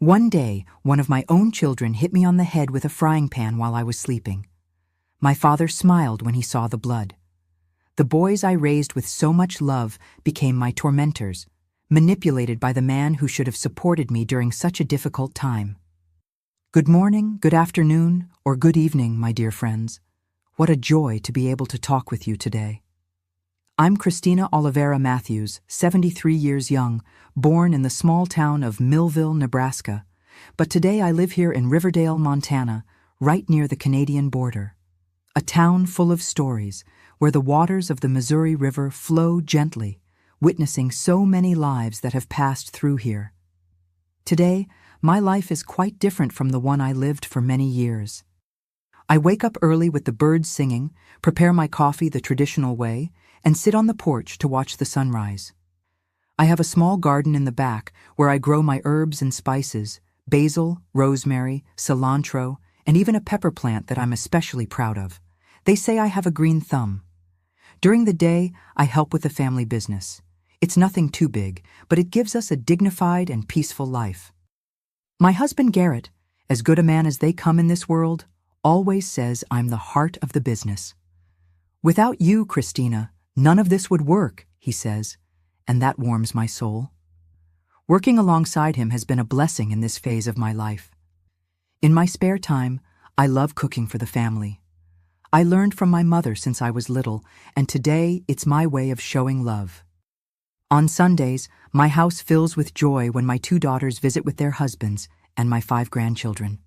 One day, one of my own children hit me on the head with a frying pan while I was sleeping. My father smiled when he saw the blood. The boys I raised with so much love became my tormentors, manipulated by the man who should have supported me during such a difficult time. Good morning, good afternoon, or good evening, my dear friends. What a joy to be able to talk with you today. I'm Christina Oliveira Matthews, 73 years young, born in the small town of Millville, Nebraska, but today I live here in Riverdale, Montana, right near the Canadian border. A town full of stories, where the waters of the Missouri River flow gently, witnessing so many lives that have passed through here. Today, my life is quite different from the one I lived for many years. I wake up early with the birds singing, prepare my coffee the traditional way, and sit on the porch to watch the sunrise. I have a small garden in the back where I grow my herbs and spices, basil, rosemary, cilantro, and even a pepper plant that I'm especially proud of. They say I have a green thumb. During the day, I help with the family business. It's nothing too big, but it gives us a dignified and peaceful life. My husband Garrett, as good a man as they come in this world, always says I'm the heart of the business. Without you, Christina, none of this would work, he says, and that warms my soul. Working alongside him has been a blessing in this phase of my life. In my spare time, I love cooking for the family. I learned from my mother since I was little, and today it's my way of showing love. On Sundays, my house fills with joy when my 2 daughters visit with their husbands and my 5 grandchildren.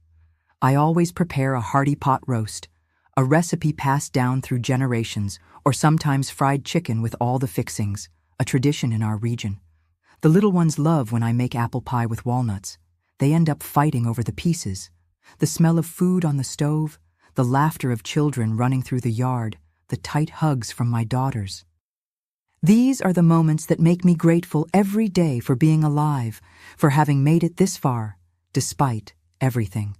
I always prepare a hearty pot roast, a recipe passed down through generations, or sometimes fried chicken with all the fixings, a tradition in our region. The little ones love when I make apple pie with walnuts. They end up fighting over the pieces. The smell of food on the stove, the laughter of children running through the yard, the tight hugs from my daughters. These are the moments that make me grateful every day for being alive, for having made it this far, despite everything.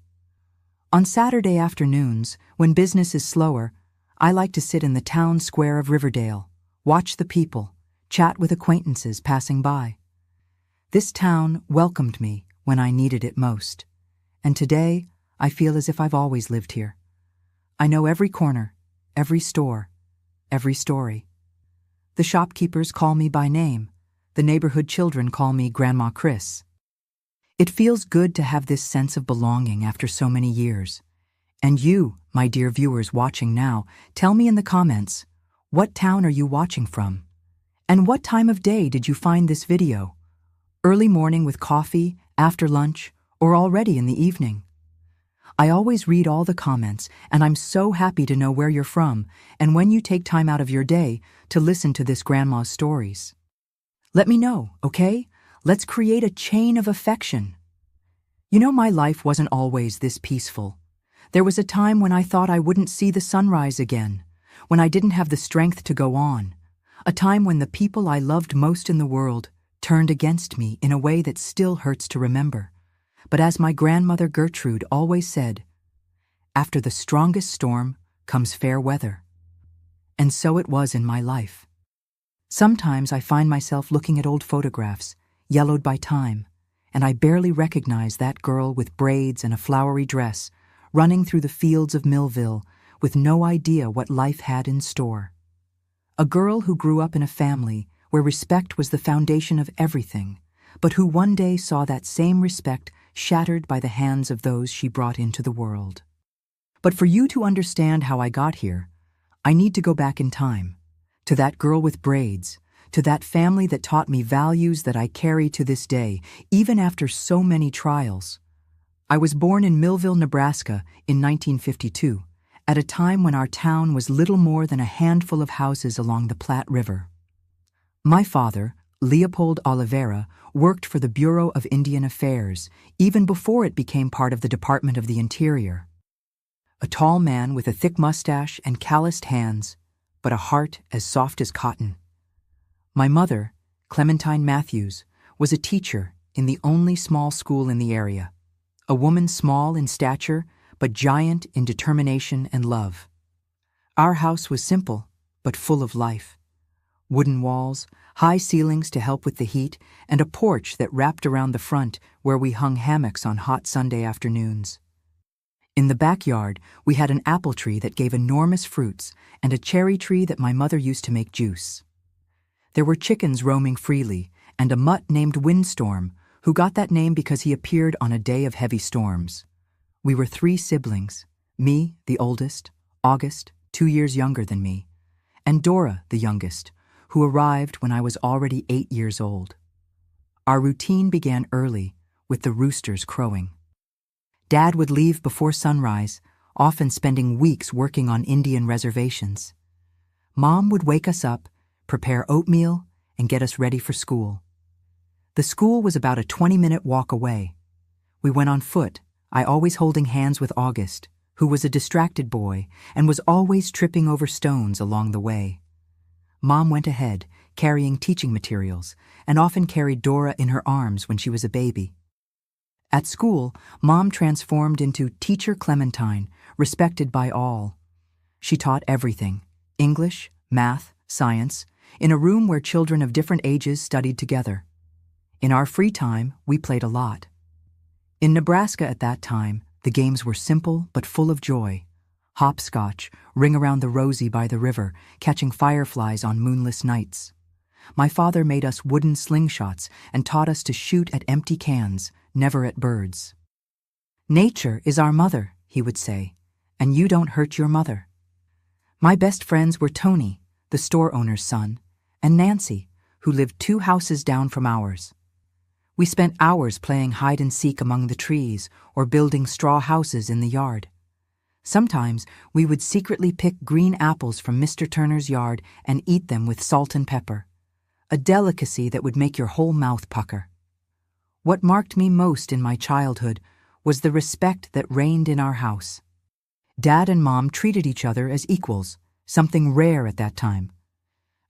On Saturday afternoons, when business is slower, I like to sit in the town square of Riverdale, watch the people, chat with acquaintances passing by. This town welcomed me when I needed it most, and today I feel as if I've always lived here. I know every corner, every store, every story. The shopkeepers call me by name. The neighborhood children call me Grandma Chris. It feels good to have this sense of belonging after so many years. And you, my dear viewers watching now, tell me in the comments, what town are you watching from? And what time of day did you find this video? Early morning with coffee, after lunch, or already in the evening? I always read all the comments, and I'm so happy to know where you're from and when you take time out of your day to listen to this grandma's stories. Let me know, okay? Let's create a chain of affection. You know, my life wasn't always this peaceful. There was a time when I thought I wouldn't see the sunrise again, when I didn't have the strength to go on, a time when the people I loved most in the world turned against me in a way that still hurts to remember. But as my grandmother Gertrude always said, after the strongest storm comes fair weather. And so it was in my life. Sometimes I find myself looking at old photographs, yellowed by time, and I barely recognize that girl with braids and a flowery dress, running through the fields of Millville with no idea what life had in store. A girl who grew up in a family where respect was the foundation of everything, but who one day saw that same respect shattered by the hands of those she brought into the world. But for you to understand how I got here, I need to go back in time, to that girl with braids, to that family that taught me values that I carry to this day, even after so many trials. I was born in Millville, Nebraska in 1952, at a time when our town was little more than a handful of houses along the Platte River. My father, Leopold Oliveira, worked for the Bureau of Indian Affairs, even before it became part of the Department of the Interior. A tall man with a thick mustache and calloused hands, but a heart as soft as cotton. My mother, Clementine Matthews, was a teacher in the only small school in the area, a woman small in stature, but giant in determination and love. Our house was simple, but full of life. Wooden walls, high ceilings to help with the heat, and a porch that wrapped around the front where we hung hammocks on hot Sunday afternoons. In the backyard, we had an apple tree that gave enormous fruits and a cherry tree that my mother used to make juice. There were chickens roaming freely and a mutt named Windstorm, who got that name because he appeared on a day of heavy storms. We were 3 siblings, me, the oldest, August, 2 years younger than me, and Dora, the youngest, who arrived when I was already 8 years old. Our routine began early, with the roosters crowing. Dad would leave before sunrise, often spending weeks working on Indian reservations. Mom would wake us up, prepare oatmeal, and get us ready for school. The school was about a 20-minute walk away. We went on foot, I always holding hands with August, who was a distracted boy and was always tripping over stones along the way. Mom went ahead, carrying teaching materials, and often carried Dora in her arms when she was a baby. At school, Mom transformed into Teacher Clementine, respected by all. She taught everything: English, math, science, in a room where children of different ages studied together. In our free time, we played a lot. In Nebraska at that time, the games were simple but full of joy. Hopscotch, ring around the rosy by the river, catching fireflies on moonless nights. My father made us wooden slingshots and taught us to shoot at empty cans, never at birds. "Nature is our mother," he would say, "and you don't hurt your mother." My best friends were Tony, the store owner's son, and Nancy, who lived 2 houses down from ours. We spent hours playing hide-and-seek among the trees or building straw houses in the yard. Sometimes we would secretly pick green apples from Mr. Turner's yard and eat them with salt and pepper, a delicacy that would make your whole mouth pucker. What marked me most in my childhood was the respect that reigned in our house. Dad and Mom treated each other as equals, something rare at that time.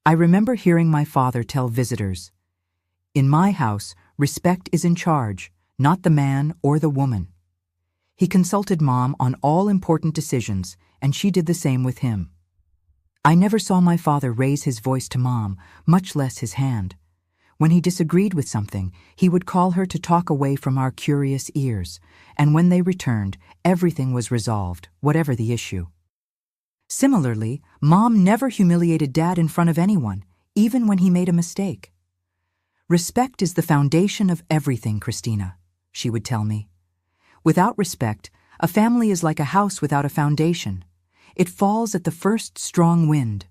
I remember hearing my father tell visitors, "In my house, respect is in charge, not the man or the woman." He consulted Mom on all important decisions, and she did the same with him. I never saw my father raise his voice to Mom, much less his hand. When he disagreed with something, he would call her to talk away from our curious ears, and when they returned, everything was resolved, whatever the issue. Similarly, Mom never humiliated Dad in front of anyone, even when he made a mistake. "Respect is the foundation of everything, Christina," she would tell me. Without respect, a family is like a house without a foundation. It falls at the first strong wind.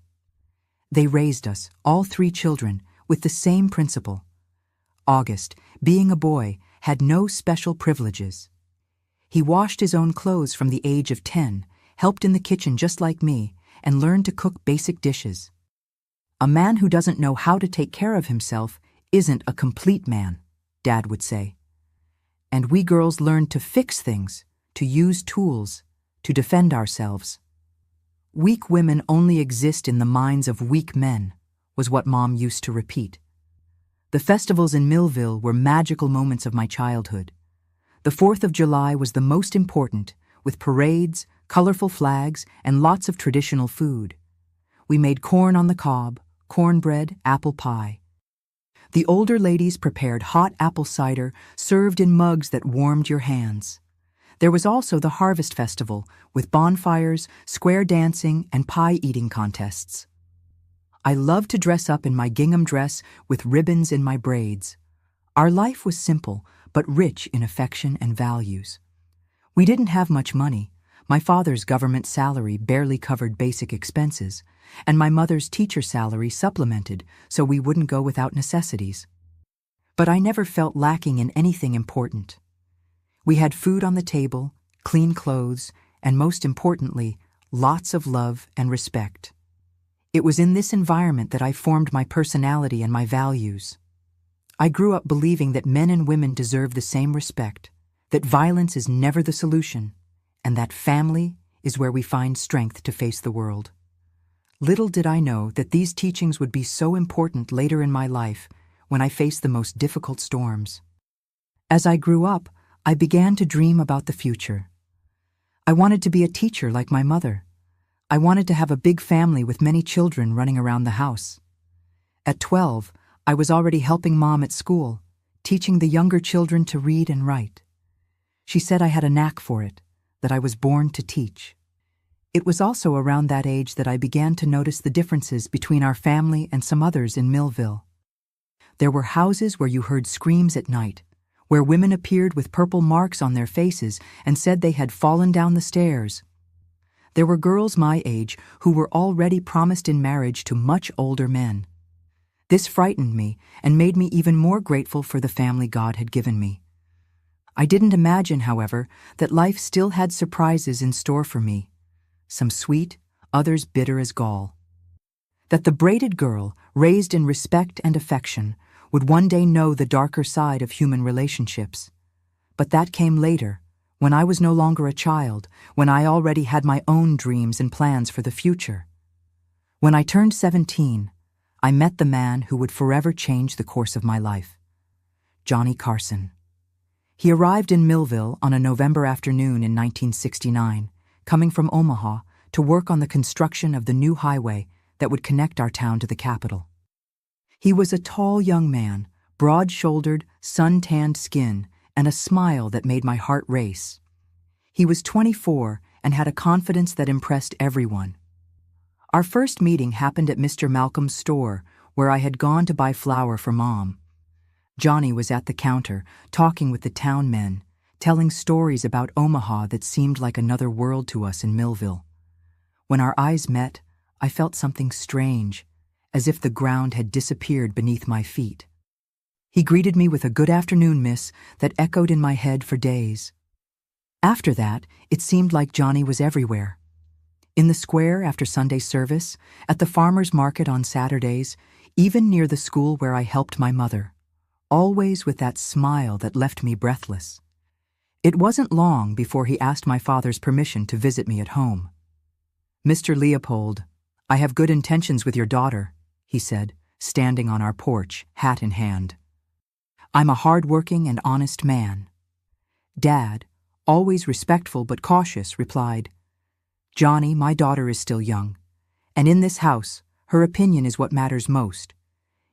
They raised us, all 3 children, with the same principle. August, being a boy, had no special privileges. He washed his own clothes from the age of 10, helped in the kitchen just like me, and learned to cook basic dishes. "A man who doesn't know how to take care of himself isn't a complete man," Dad would say. And we girls learned to fix things, to use tools, to defend ourselves. "Weak women only exist in the minds of weak men," was what Mom used to repeat. The festivals in Millville were magical moments of my childhood. The 4th of July was the most important, with parades, colorful flags, and lots of traditional food. We made corn on the cob, cornbread, apple pie. The older ladies prepared hot apple cider served in mugs that warmed your hands. There was also the Harvest Festival, with bonfires, square dancing, and pie-eating contests. I loved to dress up in my gingham dress with ribbons in my braids. Our life was simple, but rich in affection and values. We didn't have much money. My father's government salary barely covered basic expenses, and my mother's teacher salary supplemented so we wouldn't go without necessities. But I never felt lacking in anything important. We had food on the table, clean clothes, and most importantly, lots of love and respect. It was in this environment that I formed my personality and my values. I grew up believing that men and women deserve the same respect, that violence is never the solution, and that family is where we find strength to face the world. Little did I know that these teachings would be so important later in my life when I faced the most difficult storms. As I grew up, I began to dream about the future. I wanted to be a teacher like my mother. I wanted to have a big family with many children running around the house. At 12, I was already helping Mom at school, teaching the younger children to read and write. She said I had a knack for it, that I was born to teach. It was also around that age that I began to notice the differences between our family and some others in Millville. There were houses where you heard screams at night, where women appeared with purple marks on their faces and said they had fallen down the stairs. There were girls my age who were already promised in marriage to much older men. This frightened me and made me even more grateful for the family God had given me. I didn't imagine, however, that life still had surprises in store for me, some sweet, others bitter as gall. That the braided girl, raised in respect and affection, would one day know the darker side of human relationships. But that came later, when I was no longer a child, when I already had my own dreams and plans for the future. When I turned 17, I met the man who would forever change the course of my life, Johnny Carson. He arrived in Millville on a November afternoon in 1969, coming from Omaha to work on the construction of the new highway that would connect our town to the capital. He was a tall young man, broad-shouldered, sun-tanned skin, and a smile that made my heart race. He was 24 and had a confidence that impressed everyone. Our first meeting happened at Mr. Malcolm's store, where I had gone to buy flour for Mom. Johnny was at the counter, talking with the town men, telling stories about Omaha that seemed like another world to us in Millville. When our eyes met, I felt something strange, as if the ground had disappeared beneath my feet. He greeted me with a "Good afternoon, miss," that echoed in my head for days. After that, it seemed like Johnny was everywhere. In the square after Sunday service, at the farmer's market on Saturdays, even near the school where I helped my mother. Always with that smile that left me breathless. It wasn't long before he asked my father's permission to visit me at home. "Mr. Leopold, I have good intentions with your daughter," he said, standing on our porch, hat in hand. "I'm a hard-working and honest man." Dad, always respectful but cautious, replied, "Johnny, my daughter is still young, and in this house, her opinion is what matters most.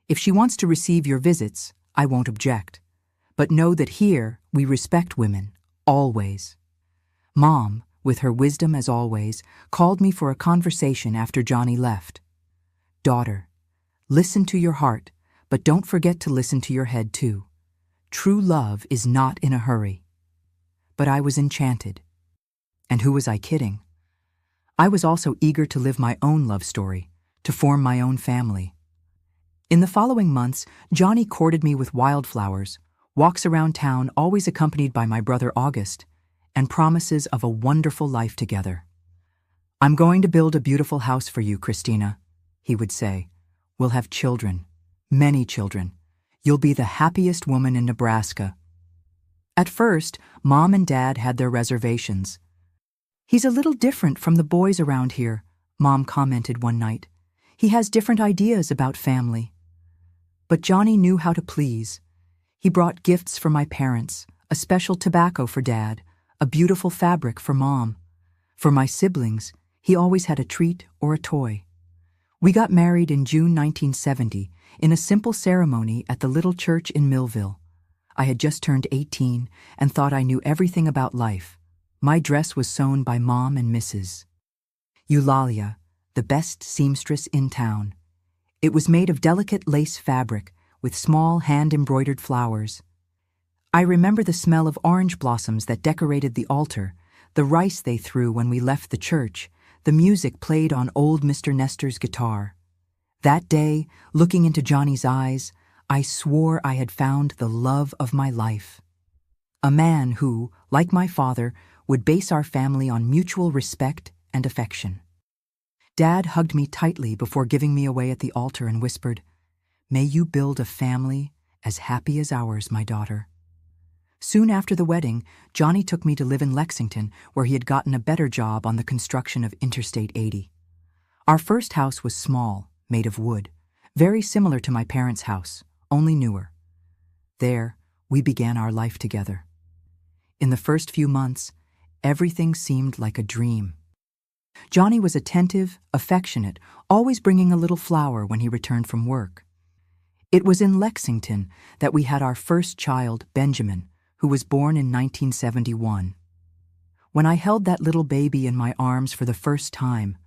If she wants to receive your visits, I won't object. But know that here we respect women, always." Mom, with her wisdom as always, called me for a conversation after Johnny left. "Daughter, listen to your heart, but don't forget to listen to your head too. True love is not in a hurry." But I was enchanted. And who was I kidding? I was also eager to live my own love story, to form my own family. In the following months, Johnny courted me with wildflowers, walks around town always accompanied by my brother August, and promises of a wonderful life together. "I'm going to build a beautiful house for you, Christina," he would say. "We'll have children, many children. You'll be the happiest woman in Nebraska." At first, Mom and Dad had their reservations. "He's a little different from the boys around here," Mom commented one night. "He has different ideas about family." But Johnny knew how to please. He brought gifts for my parents, a special tobacco for Dad, a beautiful fabric for Mom. For my siblings, he always had a treat or a toy. We got married in June 1970 in a simple ceremony at the little church in Millville. I had just turned 18 and thought I knew everything about life. My dress was sewn by Mom and Mrs. Eulalia, the best seamstress in town. It was made of delicate lace fabric with small hand-embroidered flowers. I remember the smell of orange blossoms that decorated the altar, the rice they threw when we left the church, the music played on old Mr. Nestor's guitar. That day, looking into Johnny's eyes, I swore I had found the love of my life. A man who, like my father, would base our family on mutual respect and affection. Dad hugged me tightly before giving me away at the altar and whispered, "May you build a family as happy as ours, my daughter." Soon after the wedding, Johnny took me to live in Lexington, where he had gotten a better job on the construction of Interstate 80. Our first house was small, made of wood, very similar to my parents' house, only newer. There, we began our life together. In the first few months, everything seemed like a dream. Johnny was attentive, affectionate, always bringing a little flower when he returned from work. It was in Lexington that we had our first child, Benjamin, who was born in 1971. When I held that little baby in my arms for the first time,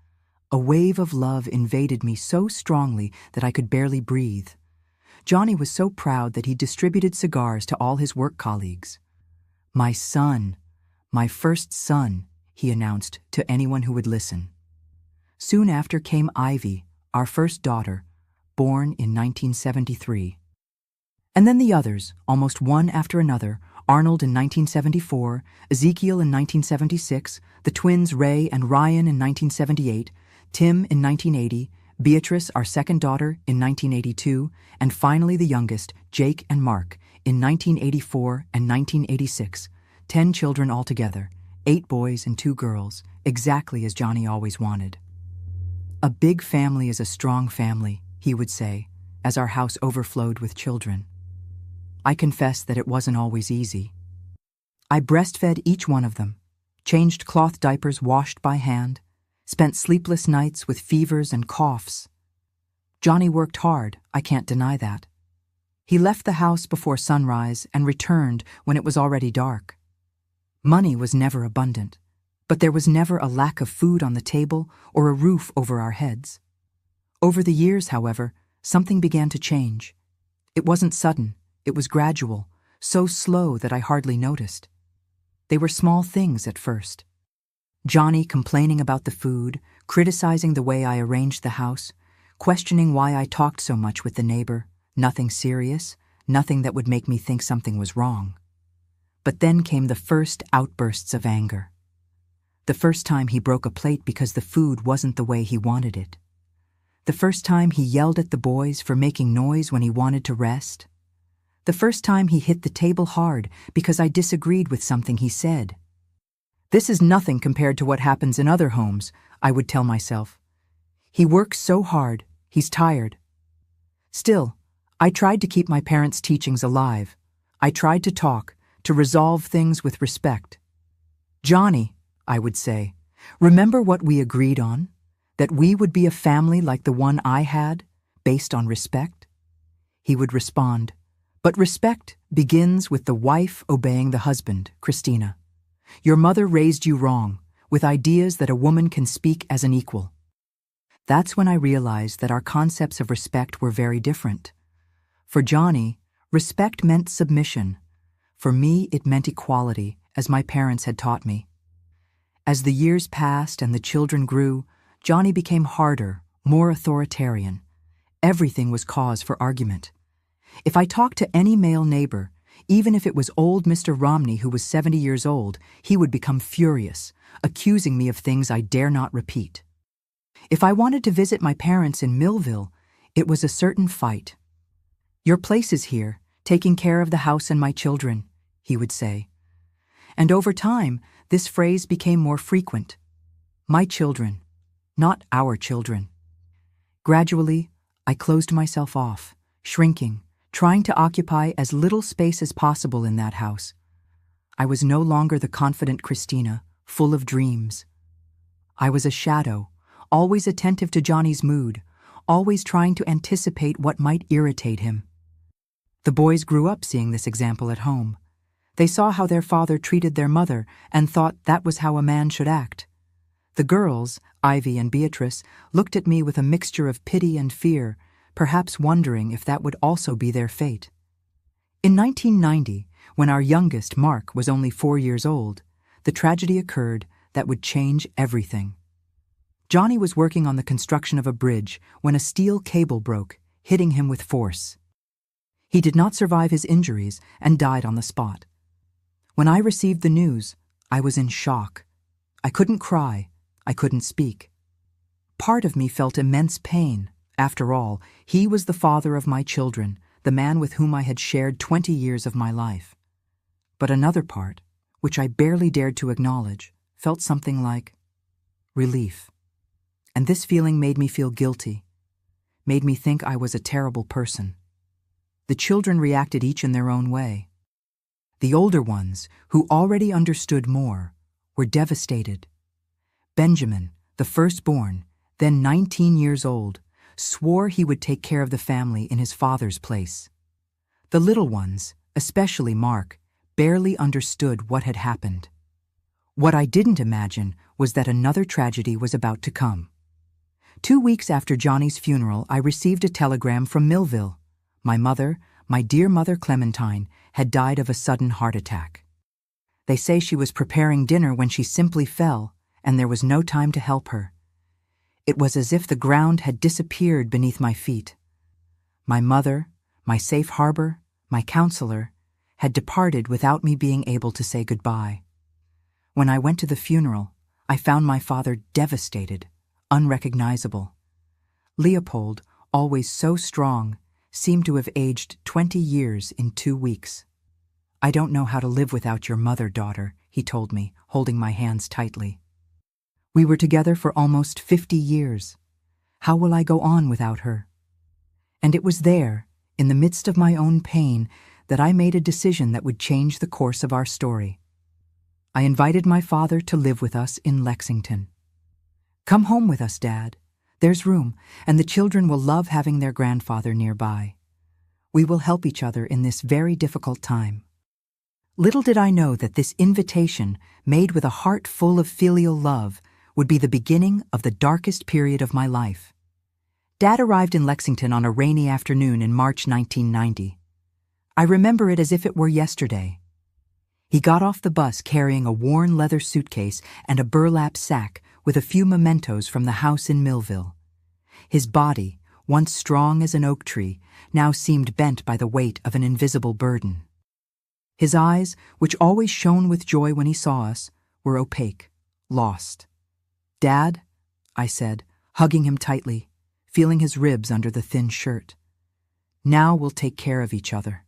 a wave of love invaded me so strongly that I could barely breathe. Johnny was so proud that he distributed cigars to all his work colleagues. "My son, my first son," he announced to anyone who would listen. Soon after came Ivy, our first daughter, born in 1973. And then the others, almost one after another: Arnold in 1974, Ezekiel in 1976, the twins Ray and Ryan in 1978, Tim in 1980, Beatrice, our second daughter, in 1982, and finally the youngest, Jake and Mark, in 1984 and 1986. 10 children altogether, 8 boys and 2 girls, exactly as Johnny always wanted. "A big family is a strong family," he would say, as our house overflowed with children. I confess that it wasn't always easy. I breastfed each one of them, changed cloth diapers washed by hand, spent sleepless nights with fevers and coughs. Johnny worked hard, I can't deny that. He left the house before sunrise and returned when it was already dark. Money was never abundant, but there was never a lack of food on the table or a roof over our heads. Over the years, however, something began to change. It wasn't sudden, it was gradual, so slow that I hardly noticed. They were small things at first. Johnny complaining about the food, criticizing the way I arranged the house, questioning why I talked so much with the neighbor. Nothing serious, nothing that would make me think something was wrong. But then came the first outbursts of anger. The first time he broke a plate because the food wasn't the way he wanted it. The first time he yelled at the boys for making noise when he wanted to rest. The first time he hit the table hard because I disagreed with something he said. "This is nothing compared to what happens in other homes," I would tell myself. "He works so hard, he's tired." Still, I tried to keep my parents' teachings alive. I tried to talk, to resolve things with respect. "Johnny," I would say, "remember what we agreed on? That we would be a family like the one I had, based on respect?" He would respond, "But respect begins with the wife obeying the husband, Christina. Your mother raised you wrong, with ideas that a woman can speak as an equal." That's when I realized that our concepts of respect were very different. For Johnny, respect meant submission. For me, it meant equality, as my parents had taught me. As the years passed and the children grew, Johnny became harder, more authoritarian. Everything was cause for argument. If I talked to any male neighbor, even if it was old Mr. Romney who was 70 years old, he would become furious, accusing me of things I dare not repeat. If I wanted to visit my parents in Millville, it was a certain fight. "Your place is here, taking care of the house and my children," he would say. And over time, this phrase became more frequent. My children, not our children. Gradually, I closed myself off, shrinking, trying to occupy as little space as possible in that house. I was no longer the confident Christina, full of dreams. I was a shadow, always attentive to Johnny's mood, always trying to anticipate what might irritate him. The boys grew up seeing this example at home. They saw how their father treated their mother and thought that was how a man should act. The girls, Ivy and Beatrice, looked at me with a mixture of pity and fear, perhaps wondering if that would also be their fate. In 1990, when our youngest, Mark, was only 4 years old, the tragedy occurred that would change everything. Johnny was working on the construction of a bridge when a steel cable broke, hitting him with force. He did not survive his injuries and died on the spot. When I received the news, I was in shock. I couldn't cry. I couldn't speak. Part of me felt immense pain. After all, he was the father of my children, the man with whom I had shared 20 years of my life. But another part, which I barely dared to acknowledge, felt something like relief. And this feeling made me feel guilty, made me think I was a terrible person. The children reacted each in their own way. The older ones, who already understood more, were devastated. Benjamin, the firstborn, then 19 years old, swore he would take care of the family in his father's place. The little ones, especially Mark, barely understood what had happened. What I didn't imagine was that another tragedy was about to come. 2 weeks after Johnny's funeral, I received a telegram from Millville. My mother, my dear mother Clementine, had died of a sudden heart attack. They say she was preparing dinner when she simply fell, and there was no time to help her. It was as if the ground had disappeared beneath my feet. My mother, my safe harbor, my counselor, had departed without me being able to say goodbye. When I went to the funeral, I found my father devastated, unrecognizable. Leopold, always so strong, seemed to have aged 20 years in 2 weeks. "I don't know how to live without your mother, daughter," he told me, holding my hands tightly. "We were together for almost 50 years. How will I go on without her?" And it was there, in the midst of my own pain, that I made a decision that would change the course of our story. I invited my father to live with us in Lexington. "Come home with us, Dad. There's room, and the children will love having their grandfather nearby. We will help each other in this very difficult time." Little did I know that this invitation, made with a heart full of filial love, would be the beginning of the darkest period of my life. Dad arrived in Lexington on a rainy afternoon in March 1990. I remember it as if it were yesterday. He got off the bus carrying a worn leather suitcase and a burlap sack with a few mementos from the house in Millville. His body, once strong as an oak tree, now seemed bent by the weight of an invisible burden. His eyes, which always shone with joy when he saw us, were opaque, lost. "Dad," I said, hugging him tightly, feeling his ribs under the thin shirt. "Now we'll take care of each other."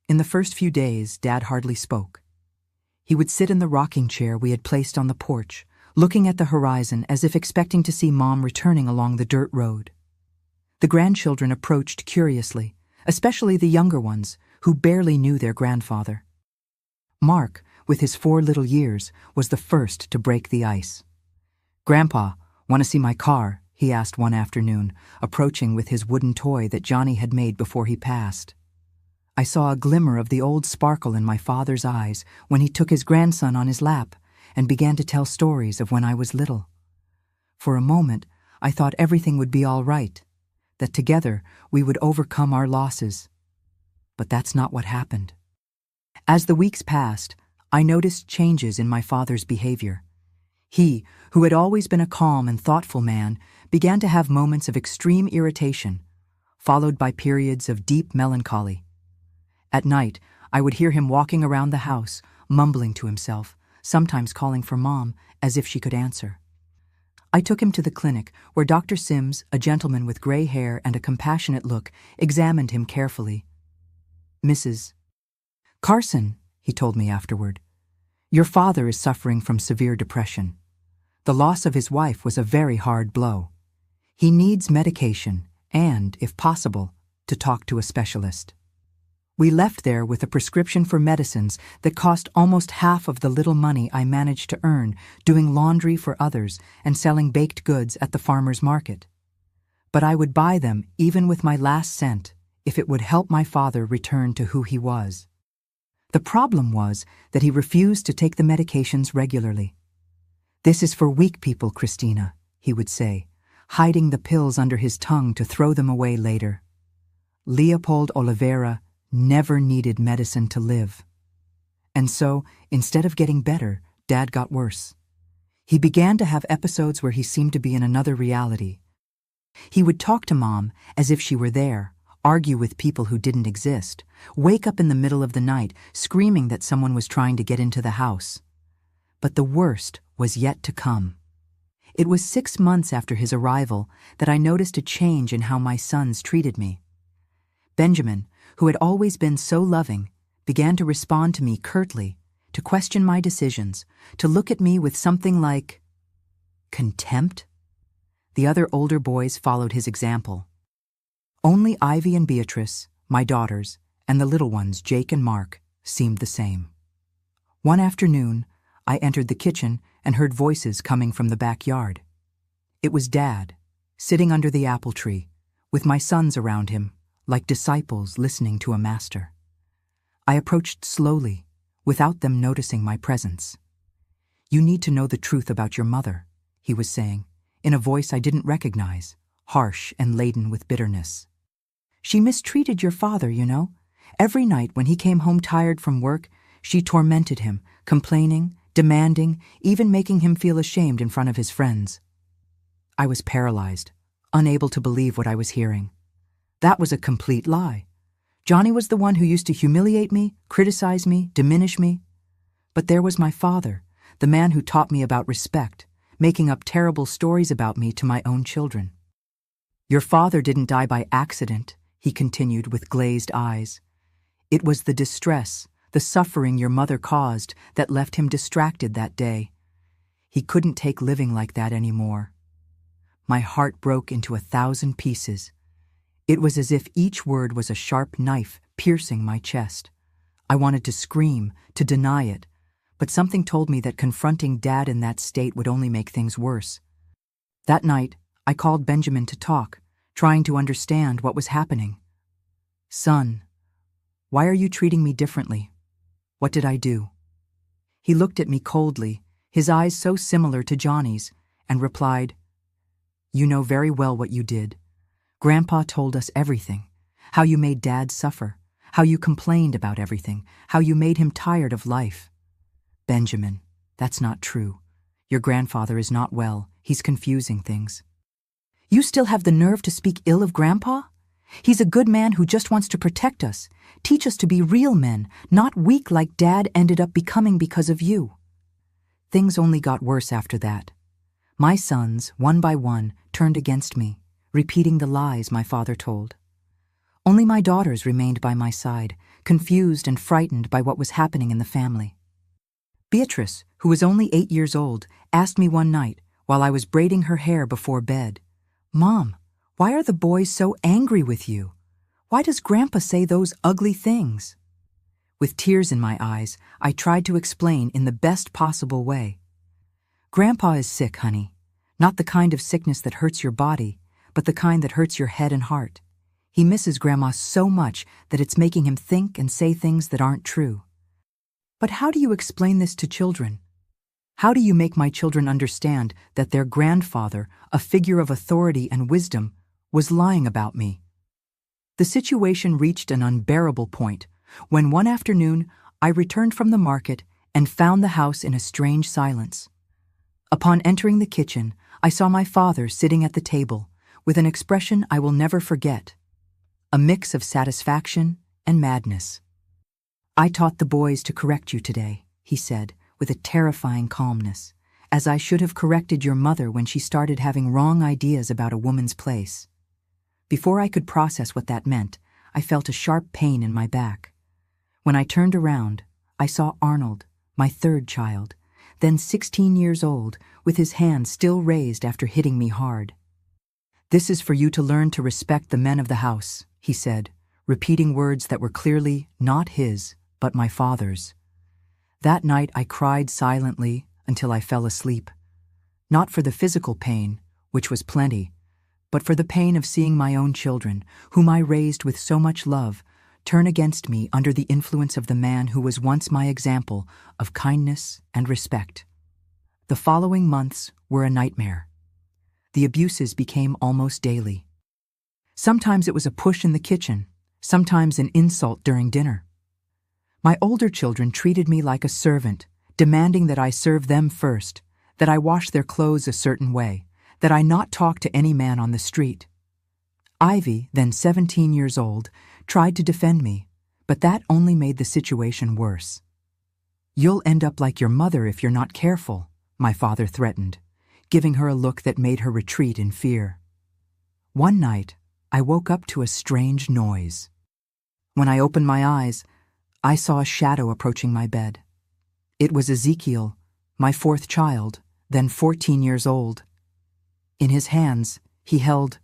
In the first few days, Dad hardly spoke. He would sit in the rocking chair we had placed on the porch, looking at the horizon as if expecting to see Mom returning along the dirt road. The grandchildren approached curiously, especially the younger ones, who barely knew their grandfather. Mark, with his 4 little years, was the first to break the ice. "Grandpa, want to see my car?" he asked one afternoon, approaching with his wooden toy that Johnny had made before he passed. I saw a glimmer of the old sparkle in my father's eyes when he took his grandson on his lap and began to tell stories of when I was little. For a moment, I thought everything would be all right, that together we would overcome our losses. But that's not what happened. As the weeks passed, I noticed changes in my father's behavior. He, who had always been a calm and thoughtful man, began to have moments of extreme irritation, followed by periods of deep melancholy. At night, I would hear him walking around the house, mumbling to himself, sometimes calling for Mom, as if she could answer. I took him to the clinic, where Dr. Sims, a gentleman with gray hair and a compassionate look, examined him carefully. "Mrs. Carson," he told me afterward, "your father is suffering from severe depression. The loss of his wife was a very hard blow. He needs medication and, if possible, to talk to a specialist." We left there with a prescription for medicines that cost almost half of the little money I managed to earn doing laundry for others and selling baked goods at the farmer's market. But I would buy them even with my last cent if it would help my father return to who he was. The problem was that he refused to take the medications regularly. "This is for weak people, Christina," he would say, hiding the pills under his tongue to throw them away later. Leopold Oliveira never needed medicine to live. And so, instead of getting better, Dad got worse. He began to have episodes where he seemed to be in another reality. He would talk to Mom as if she were there, argue with people who didn't exist, wake up in the middle of the night screaming that someone was trying to get into the house. But the worst was yet to come. It was 6 months after his arrival that I noticed a change in how my sons treated me. Benjamin, who had always been so loving, began to respond to me curtly, to question my decisions, to look at me with something like contempt. The other older boys followed his example. Only Ivy and Beatrice, my daughters, and the little ones, Jake and Mark, seemed the same. One afternoon, I entered the kitchen and heard voices coming from the backyard. It was Dad, sitting under the apple tree, with my sons around him, like disciples listening to a master. I approached slowly, without them noticing my presence. "You need to know the truth about your mother," he was saying, in a voice I didn't recognize, harsh and laden with bitterness. "She mistreated your father, you know. Every night when he came home tired from work, she tormented him, complaining, demanding, even making him feel ashamed in front of his friends." I was paralyzed, unable to believe what I was hearing. That was a complete lie. Johnny was the one who used to humiliate me, criticize me, diminish me. But there was my father, the man who taught me about respect, making up terrible stories about me to my own children. "Your father didn't die by accident," he continued with glazed eyes. "It was the distress, the suffering your mother caused that left him distracted that day. He couldn't take living like that anymore." My heart broke into 1,000 pieces. It was as if each word was a sharp knife piercing my chest. I wanted to scream, to deny it, but something told me that confronting Dad in that state would only make things worse. That night, I called Benjamin to talk, trying to understand what was happening. "Son, why are you treating me differently? What did I do?" He looked at me coldly, his eyes so similar to Johnny's, and replied, "You know very well what you did. Grandpa told us everything, how you made Dad suffer, how you complained about everything, how you made him tired of life." "Benjamin, that's not true. Your grandfather is not well. He's confusing things." "You still have the nerve to speak ill of Grandpa? He's a good man who just wants to protect us, teach us to be real men, not weak like Dad ended up becoming because of you." Things only got worse after that. My sons, one by one, turned against me, repeating the lies my father told. Only my daughters remained by my side, confused and frightened by what was happening in the family. Beatrice, who was only 8 years old, asked me one night, while I was braiding her hair before bed, "Mom, why are the boys so angry with you? Why does Grandpa say those ugly things?" With tears in my eyes, I tried to explain in the best possible way. "Grandpa is sick, honey. Not the kind of sickness that hurts your body, but the kind that hurts your head and heart. He misses Grandma so much that it's making him think and say things that aren't true." But how do you explain this to children? How do you make my children understand that their grandfather, a figure of authority and wisdom, was lying about me? The situation reached an unbearable point when one afternoon I returned from the market and found the house in a strange silence. Upon entering the kitchen, I saw my father sitting at the table with an expression I will never forget, a mix of satisfaction and madness. "I taught the boys to correct you today," he said, with a terrifying calmness, "as I should have corrected your mother when she started having wrong ideas about a woman's place." Before I could process what that meant, I felt a sharp pain in my back. When I turned around, I saw Arnold, my third child, then 16 years old, with his hand still raised after hitting me hard. "This is for you to learn to respect the men of the house," he said, repeating words that were clearly not his, but my father's. That night I cried silently until I fell asleep, not for the physical pain, which was plenty, but for the pain of seeing my own children, whom I raised with so much love, turn against me under the influence of the man who was once my example of kindness and respect. The following months were a nightmare. The abuses became almost daily. Sometimes it was a push in the kitchen, sometimes an insult during dinner. My older children treated me like a servant, demanding that I serve them first, that I wash their clothes a certain way, that I not talk to any man on the street. Ivy, then 17 years old, tried to defend me, but that only made the situation worse. "You'll end up like your mother if you're not careful," my father threatened, giving her a look that made her retreat in fear. One night, I woke up to a strange noise. When I opened my eyes, I saw a shadow approaching my bed. It was Ezekiel, my fourth child, then 14 years old. In his hands, he held,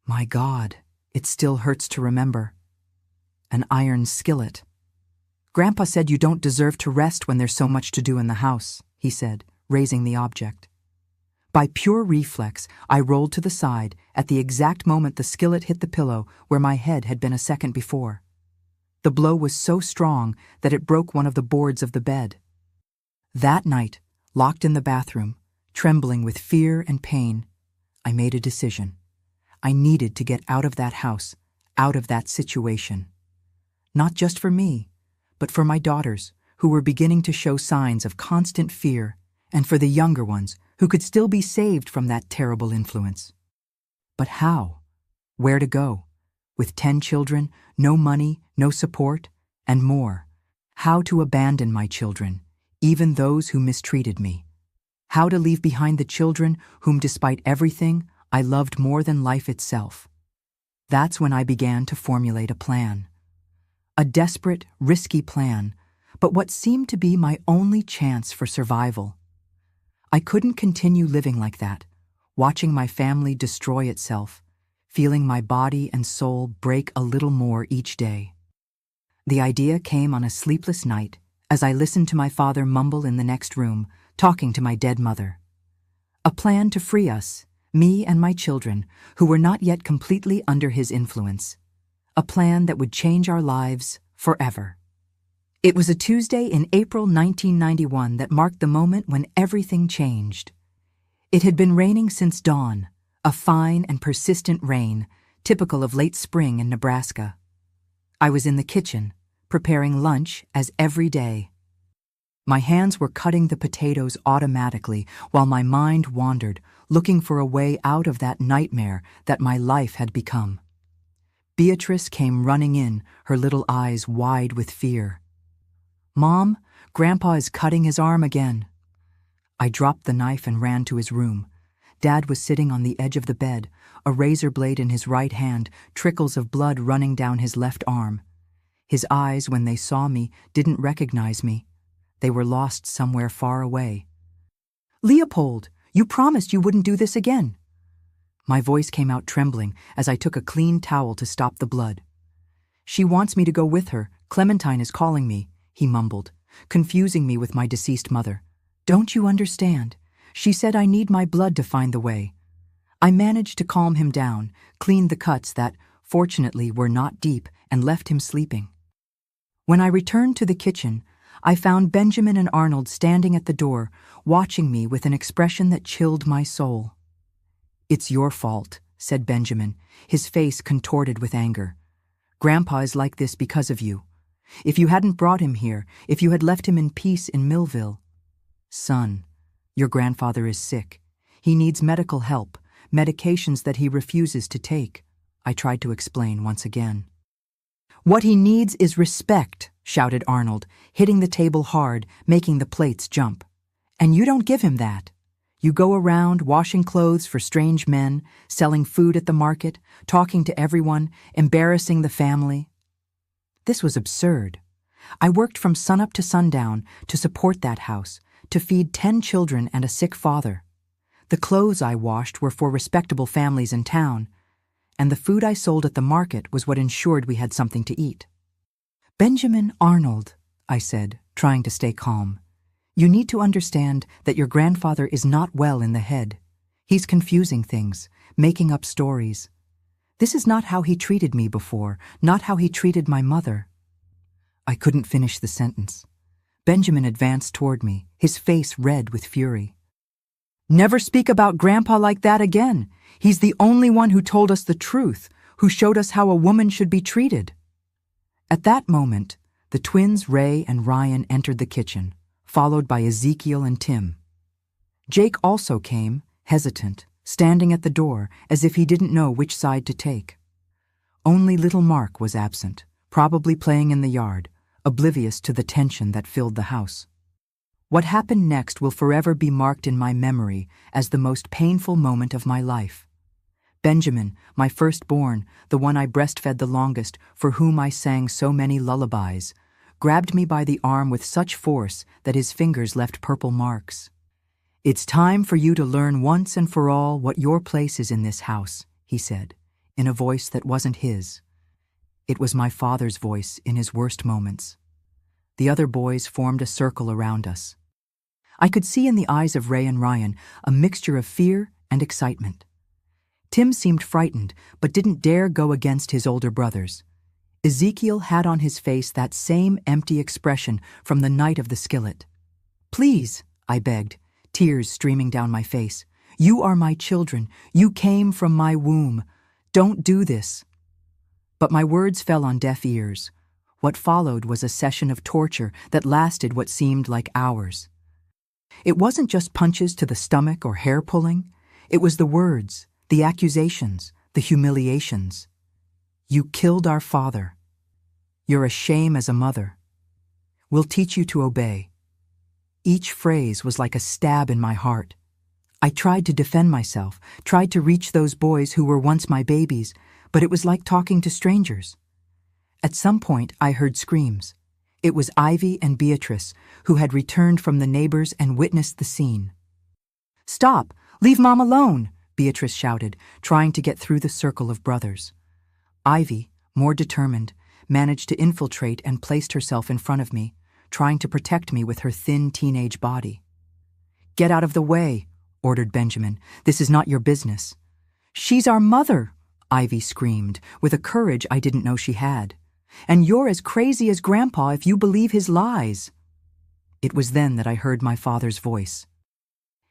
my God, it still hurts to remember, an iron skillet. "Grandpa said you don't deserve to rest when there's so much to do in the house," he said, raising the object. By pure reflex, I rolled to the side at the exact moment the skillet hit the pillow where my head had been a second before. The blow was so strong that it broke one of the boards of the bed. That night, locked in the bathroom, trembling with fear and pain, I made a decision. I needed to get out of that house, out of that situation. Not just for me, but for my daughters, who were beginning to show signs of constant fear, and for the younger ones, who could still be saved from that terrible influence. But how? Where to go? With 10 children, no money, no support, and more. How to abandon my children, even those who mistreated me. How to leave behind the children whom, despite everything, I loved more than life itself. That's when I began to formulate a plan. A desperate, risky plan, but what seemed to be my only chance for survival. I couldn't continue living like that, watching my family destroy itself, feeling my body and soul break a little more each day. The idea came on a sleepless night as I listened to my father mumble in the next room, talking to my dead mother. A plan to free us, me and my children, who were not yet completely under his influence. A plan that would change our lives forever. It was a Tuesday in April 1991 that marked the moment when everything changed. It had been raining since dawn, a fine and persistent rain, typical of late spring in Nebraska. I was in the kitchen, preparing lunch as every day. My hands were cutting the potatoes automatically while my mind wandered, looking for a way out of that nightmare that my life had become. Beatrice came running in, her little eyes wide with fear. "Mom, Grandpa is cutting his arm again." I dropped the knife and ran to his room. Dad was sitting on the edge of the bed, a razor blade in his right hand, trickles of blood running down his left arm. His eyes, when they saw me, didn't recognize me. They were lost somewhere far away. "Leopold, you promised you wouldn't do this again." My voice came out trembling as I took a clean towel to stop the blood. "She wants me to go with her. Clementine is calling me," he mumbled, confusing me with my deceased mother. "Don't you understand? She said I need my blood to find the way." I managed to calm him down, cleaned the cuts that, fortunately, were not deep, and left him sleeping. When I returned to the kitchen, I found Benjamin and Arnold standing at the door, watching me with an expression that chilled my soul. "It's your fault," said Benjamin, his face contorted with anger. "Grandpa is like this because of you. If you hadn't brought him here, if you had left him in peace in Millville." "Son, your grandfather is sick. He needs medical help, medications that he refuses to take," I tried to explain once again. "What he needs is respect," shouted Arnold, hitting the table hard, making the plates jump. "And you don't give him that. You go around washing clothes for strange men, selling food at the market, talking to everyone, embarrassing the family." This was absurd. I worked from sunup to sundown to support that house, to feed 10 children and a sick father. The clothes I washed were for respectable families in town, and the food I sold at the market was what ensured we had something to eat. "Benjamin Arnold," I said, trying to stay calm, "you need to understand that your grandfather is not well in the head. He's confusing things, making up stories. This is not how he treated me before, not how he treated my mother." I couldn't finish the sentence. Benjamin advanced toward me, his face red with fury. "Never speak about Grandpa like that again. He's the only one who told us the truth, who showed us how a woman should be treated." At that moment, the twins Ray and Ryan entered the kitchen, followed by Ezekiel and Tim. Jake also came, hesitant, standing at the door as if he didn't know which side to take. Only little Mark was absent, probably playing in the yard, oblivious to the tension that filled the house. What happened next will forever be marked in my memory as the most painful moment of my life. Benjamin, my firstborn, the one I breastfed the longest, for whom I sang so many lullabies, grabbed me by the arm with such force that his fingers left purple marks. "It's time for you to learn once and for all what your place is in this house," he said, in a voice that wasn't his. It was my father's voice in his worst moments. The other boys formed a circle around us. I could see in the eyes of Ray and Ryan a mixture of fear and excitement. Tim seemed frightened, but didn't dare go against his older brothers. Ezekiel had on his face that same empty expression from the night of the skillet. "Please," I begged, tears streaming down my face. "You are my children. You came from my womb. Don't do this." But my words fell on deaf ears. What followed was a session of torture that lasted what seemed like hours. It wasn't just punches to the stomach or hair pulling. It was the words, the accusations, the humiliations. "You killed our father. You're a shame as a mother. We'll teach you to obey." Each phrase was like a stab in my heart. I tried to defend myself, tried to reach those boys who were once my babies, but it was like talking to strangers. At some point, I heard screams. It was Ivy and Beatrice, who had returned from the neighbors and witnessed the scene. "Stop! Leave Mom alone!" Beatrice shouted, trying to get through the circle of brothers. Ivy, more determined, managed to infiltrate and placed herself in front of me, trying to protect me with her thin teenage body. "Get out of the way," ordered Benjamin. "This is not your business." "She's our mother," Ivy screamed, with a courage I didn't know she had. "And you're as crazy as Grandpa if you believe his lies." It was then that I heard my father's voice.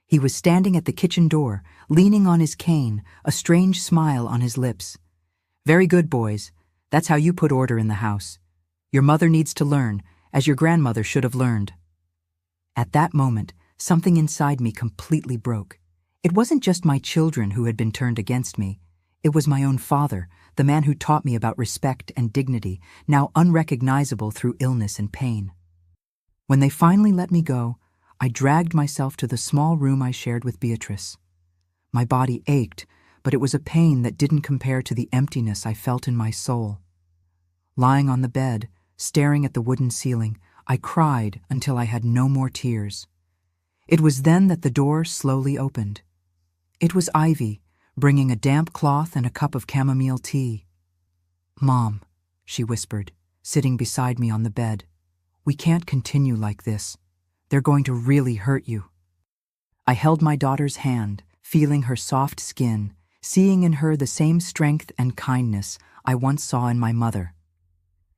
He was standing at the kitchen door, leaning on his cane, a strange smile on his lips. "Very good, boys. That's how you put order in the house. Your mother needs to learn, as your grandmother should have learned." At that moment, something inside me completely broke. It wasn't just my children who had been turned against me. It was my own father, the man who taught me about respect and dignity, now unrecognizable through illness and pain. When they finally let me go, I dragged myself to the small room I shared with Beatrice. My body ached, but it was a pain that didn't compare to the emptiness I felt in my soul. Lying on the bed, staring at the wooden ceiling, I cried until I had no more tears. It was then that the door slowly opened. It was Ivy, bringing a damp cloth and a cup of chamomile tea. "Mom," she whispered, sitting beside me on the bed, "we can't continue like this. They're going to really hurt you." I held my daughter's hand, feeling her soft skin, seeing in her the same strength and kindness I once saw in my mother.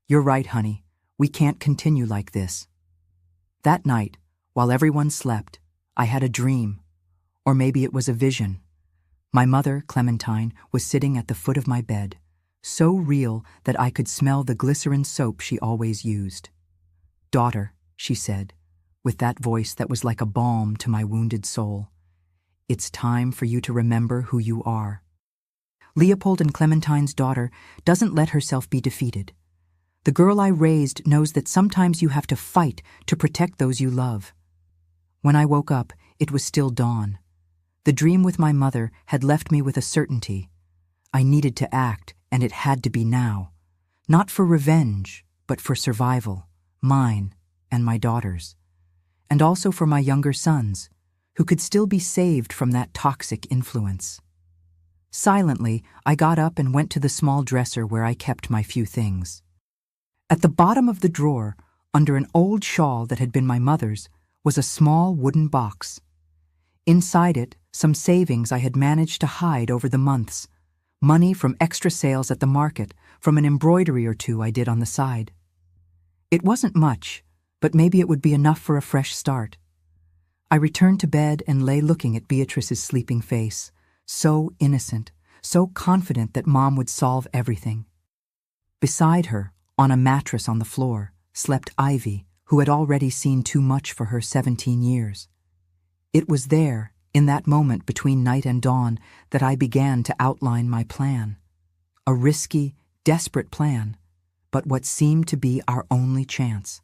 "You're right, honey. We can't continue like this." That night, while everyone slept, I had a dream. Or maybe it was a vision. My mother, Clementine, was sitting at the foot of my bed, so real that I could smell the glycerin soap she always used. "Daughter," she said, with that voice that was like a balm to my wounded soul, "it's time for you to remember who you are." Leopold and Clementine's daughter doesn't let herself be defeated. The girl I raised knows that sometimes you have to fight to protect those you love. When I woke up, it was still dawn. The dream with my mother had left me with a certainty. I needed to act, and it had to be now. Not for revenge, but for survival, mine and my daughter's. And also for my younger sons, who could still be saved from that toxic influence. Silently, I got up and went to the small dresser where I kept my few things. At the bottom of the drawer, under an old shawl that had been my mother's, was a small wooden box. Inside it, some savings I had managed to hide over the months, money from extra sales at the market, from an embroidery or two I did on the side. It wasn't much, but maybe it would be enough for a fresh start. I returned to bed and lay looking at Beatrice's sleeping face, so innocent, so confident that Mom would solve everything. Beside her, on a mattress on the floor, slept Ivy, who had already seen too much for her 17 years. It was there, in that moment between night and dawn, that I began to outline my plan. A risky, desperate plan, but what seemed to be our only chance.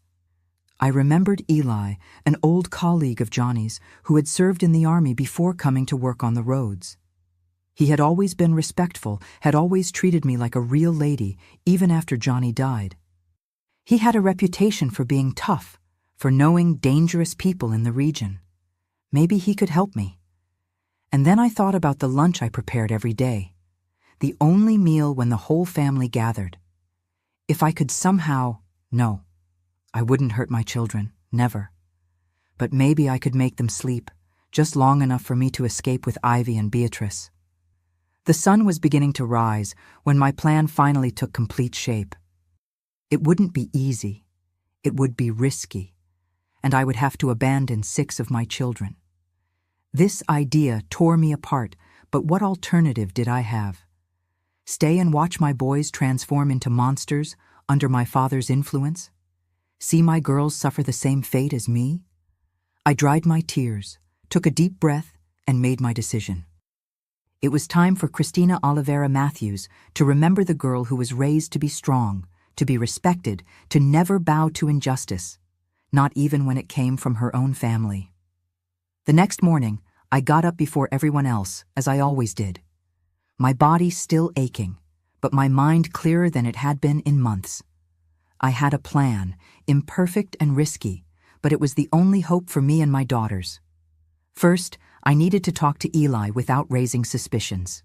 I remembered Eli, an old colleague of Johnny's who had served in the army before coming to work on the roads. He had always been respectful, had always treated me like a real lady, even after Johnny died. He had a reputation for being tough, for knowing dangerous people in the region. Maybe he could help me. And then I thought about the lunch I prepared every day, the only meal when the whole family gathered. If I could somehow— No, I wouldn't hurt my children, never. but maybe I could make them sleep, just long enough for me to escape with Ivy and Beatrice. The sun was beginning to rise when my plan finally took complete shape. It wouldn't be easy. It would be risky, and I would have to abandon 6 of my children. This idea tore me apart, but what alternative did I have? Stay and watch my boys transform into monsters under my father's influence? See my girls suffer the same fate as me? I dried my tears, took a deep breath, and made my decision. It was time for Christina Oliveira Matthews to remember the girl who was raised to be strong, to be respected, to never bow to injustice, not even when it came from her own family. The next morning, I got up before everyone else, as I always did. My body still aching, but my mind clearer than it had been in months. I had a plan, imperfect and risky, but it was the only hope for me and my daughters. First, I needed to talk to Eli without raising suspicions.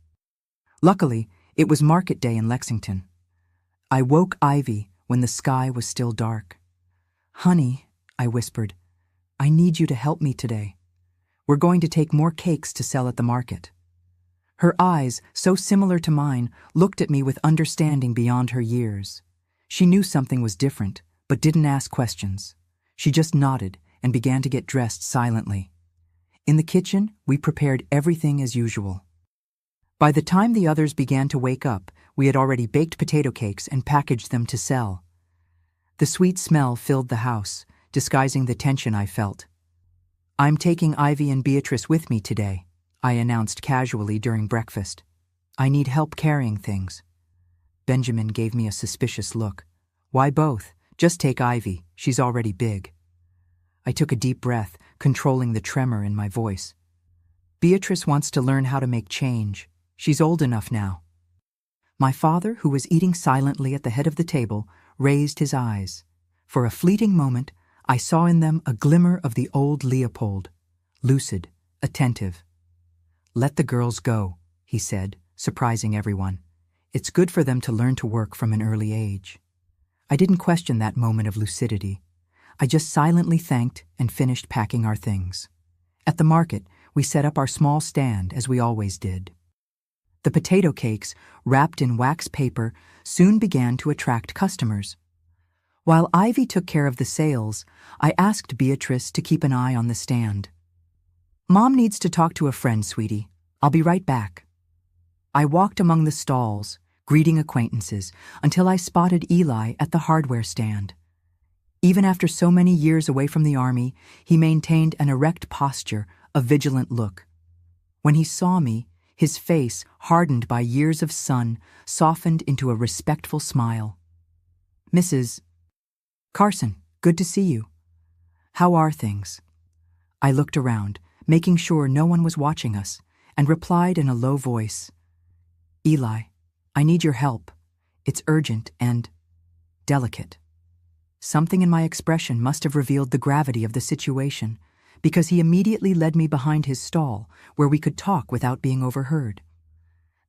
Luckily, it was market day in Lexington. I woke Ivy when the sky was still dark. "Honey," I whispered, "I need you to help me today. We're going to take more cakes to sell at the market." Her eyes, so similar to mine, looked at me with understanding beyond her years. She knew something was different, but didn't ask questions. She just nodded and began to get dressed silently. In the kitchen, we prepared everything as usual. By the time the others began to wake up, we had already baked potato cakes and packaged them to sell. The sweet smell filled the house, disguising the tension I felt. "I'm taking Ivy and Beatrice with me today," I announced casually during breakfast. "I need help carrying things." Benjamin gave me a suspicious look. "Why both? Just take Ivy. She's already big." I took a deep breath, controlling the tremor in my voice. "Beatrice wants to learn how to make change. She's old enough now." My father, who was eating silently at the head of the table, raised his eyes. For a fleeting moment, I saw in them a glimmer of the old Leopold, lucid, attentive. "Let the girls go," he said, surprising everyone. "It's good for them to learn to work from an early age." I didn't question that moment of lucidity. I just silently thanked and finished packing our things. At the market, we set up our small stand as we always did. The potato cakes, wrapped in wax paper, soon began to attract customers. While Ivy took care of the sales, I asked Beatrice to keep an eye on the stand. "Mom needs to talk to a friend, sweetie. I'll be right back." I walked among the stalls, greeting acquaintances, until I spotted Eli at the hardware stand. Even after so many years away from the army, he maintained an erect posture, a vigilant look. When he saw me, his face, hardened by years of sun, softened into a respectful smile. "Mrs. Carson, good to see you. How are things?" I looked around, making sure no one was watching us, and replied in a low voice, "Eli, I need your help. It's urgent and delicate." Something in my expression must have revealed the gravity of the situation, because he immediately led me behind his stall, where we could talk without being overheard.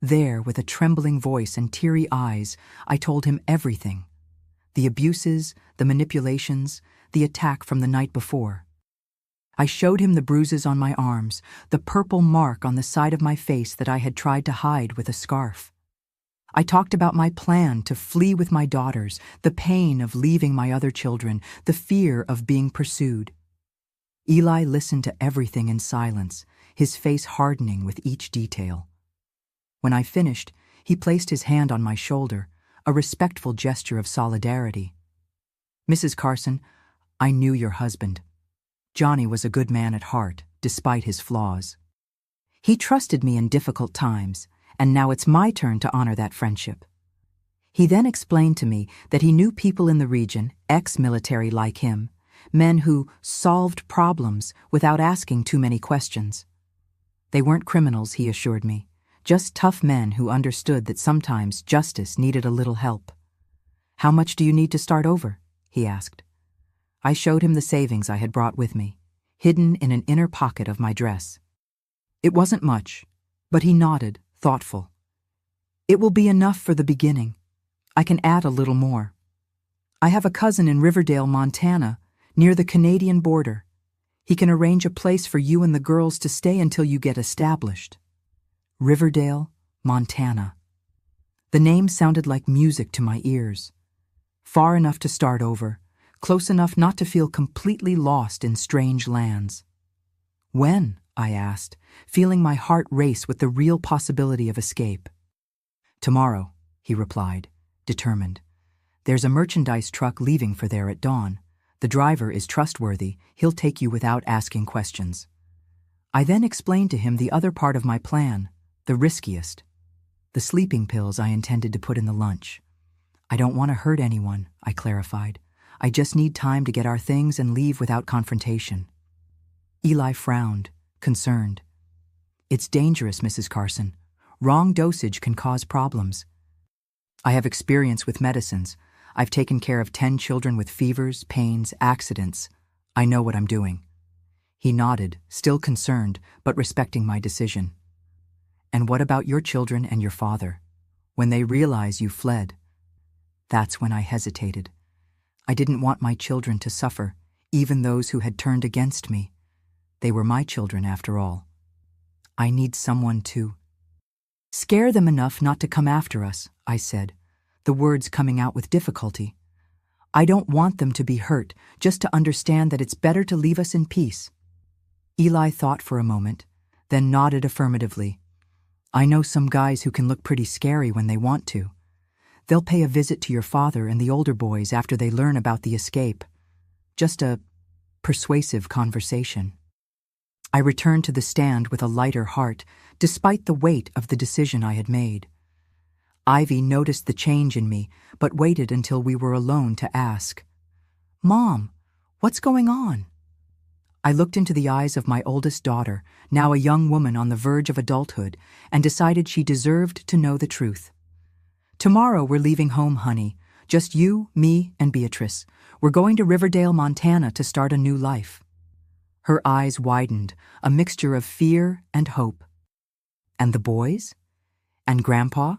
There, with a trembling voice and teary eyes, I told him everything. The abuses, the manipulations, the attack from the night before. I showed him the bruises on my arms, the purple mark on the side of my face that I had tried to hide with a scarf. I talked about my plan to flee with my daughters, the pain of leaving my other children, the fear of being pursued. Eli listened to everything in silence, his face hardening with each detail. When I finished, he placed his hand on my shoulder, a respectful gesture of solidarity. "Mrs. Carson, I knew your husband. Johnny was a good man at heart, despite his flaws. He trusted me in difficult times, and now it's my turn to honor that friendship." He then explained to me that he knew people in the region, ex-military like him, men who solved problems without asking too many questions. They weren't criminals, he assured me, just tough men who understood that sometimes justice needed a little help. "How much do you need to start over?" he asked. I showed him the savings I had brought with me, hidden in an inner pocket of my dress. It wasn't much, but he nodded, thoughtful. "It will be enough for the beginning. I can add a little more. I have a cousin in Riverdale, Montana, near the Canadian border. He can arrange a place for you and the girls to stay until you get established. Riverdale, Montana. The name sounded like music to my ears. Far enough to start over, close enough not to feel completely lost in strange lands. When? I asked, feeling my heart race with the real possibility of escape. Tomorrow, he replied, determined. There's a merchandise truck leaving for there at dawn. The driver is trustworthy. He'll take you without asking questions. I then explained to him the other part of my plan, the riskiest. The sleeping pills I intended to put in the lunch. I don't want to hurt anyone, I clarified. I just need time to get our things and leave without confrontation. Eli frowned, concerned. It's dangerous, Mrs. Carson. Wrong dosage can cause problems. I have experience with medicines. I've taken care of 10 children with fevers, pains, accidents. I know what I'm doing. He nodded, still concerned, but respecting my decision. And what about your children and your father? When they realize you fled? That's when I hesitated. I didn't want my children to suffer, even those who had turned against me. They were my children, after all. I need someone to scare them enough not to come after us, I said, the words coming out with difficulty. I don't want them to be hurt, just to understand that it's better to leave us in peace. Eli thought for a moment, then nodded affirmatively. I know some guys who can look pretty scary when they want to. They'll pay a visit to your father and the older boys after they learn about the escape. Just a persuasive conversation. I returned to the stand with a lighter heart, despite the weight of the decision I had made. Ivy noticed the change in me, but waited until we were alone to ask, Mom, what's going on? I looked into the eyes of my oldest daughter, now a young woman on the verge of adulthood, and decided she deserved to know the truth. Tomorrow we're leaving home, honey. Just you, me, and Beatrice. We're going to Riverdale, Montana to start a new life. Her eyes widened, a mixture of fear and hope. And the boys? And Grandpa?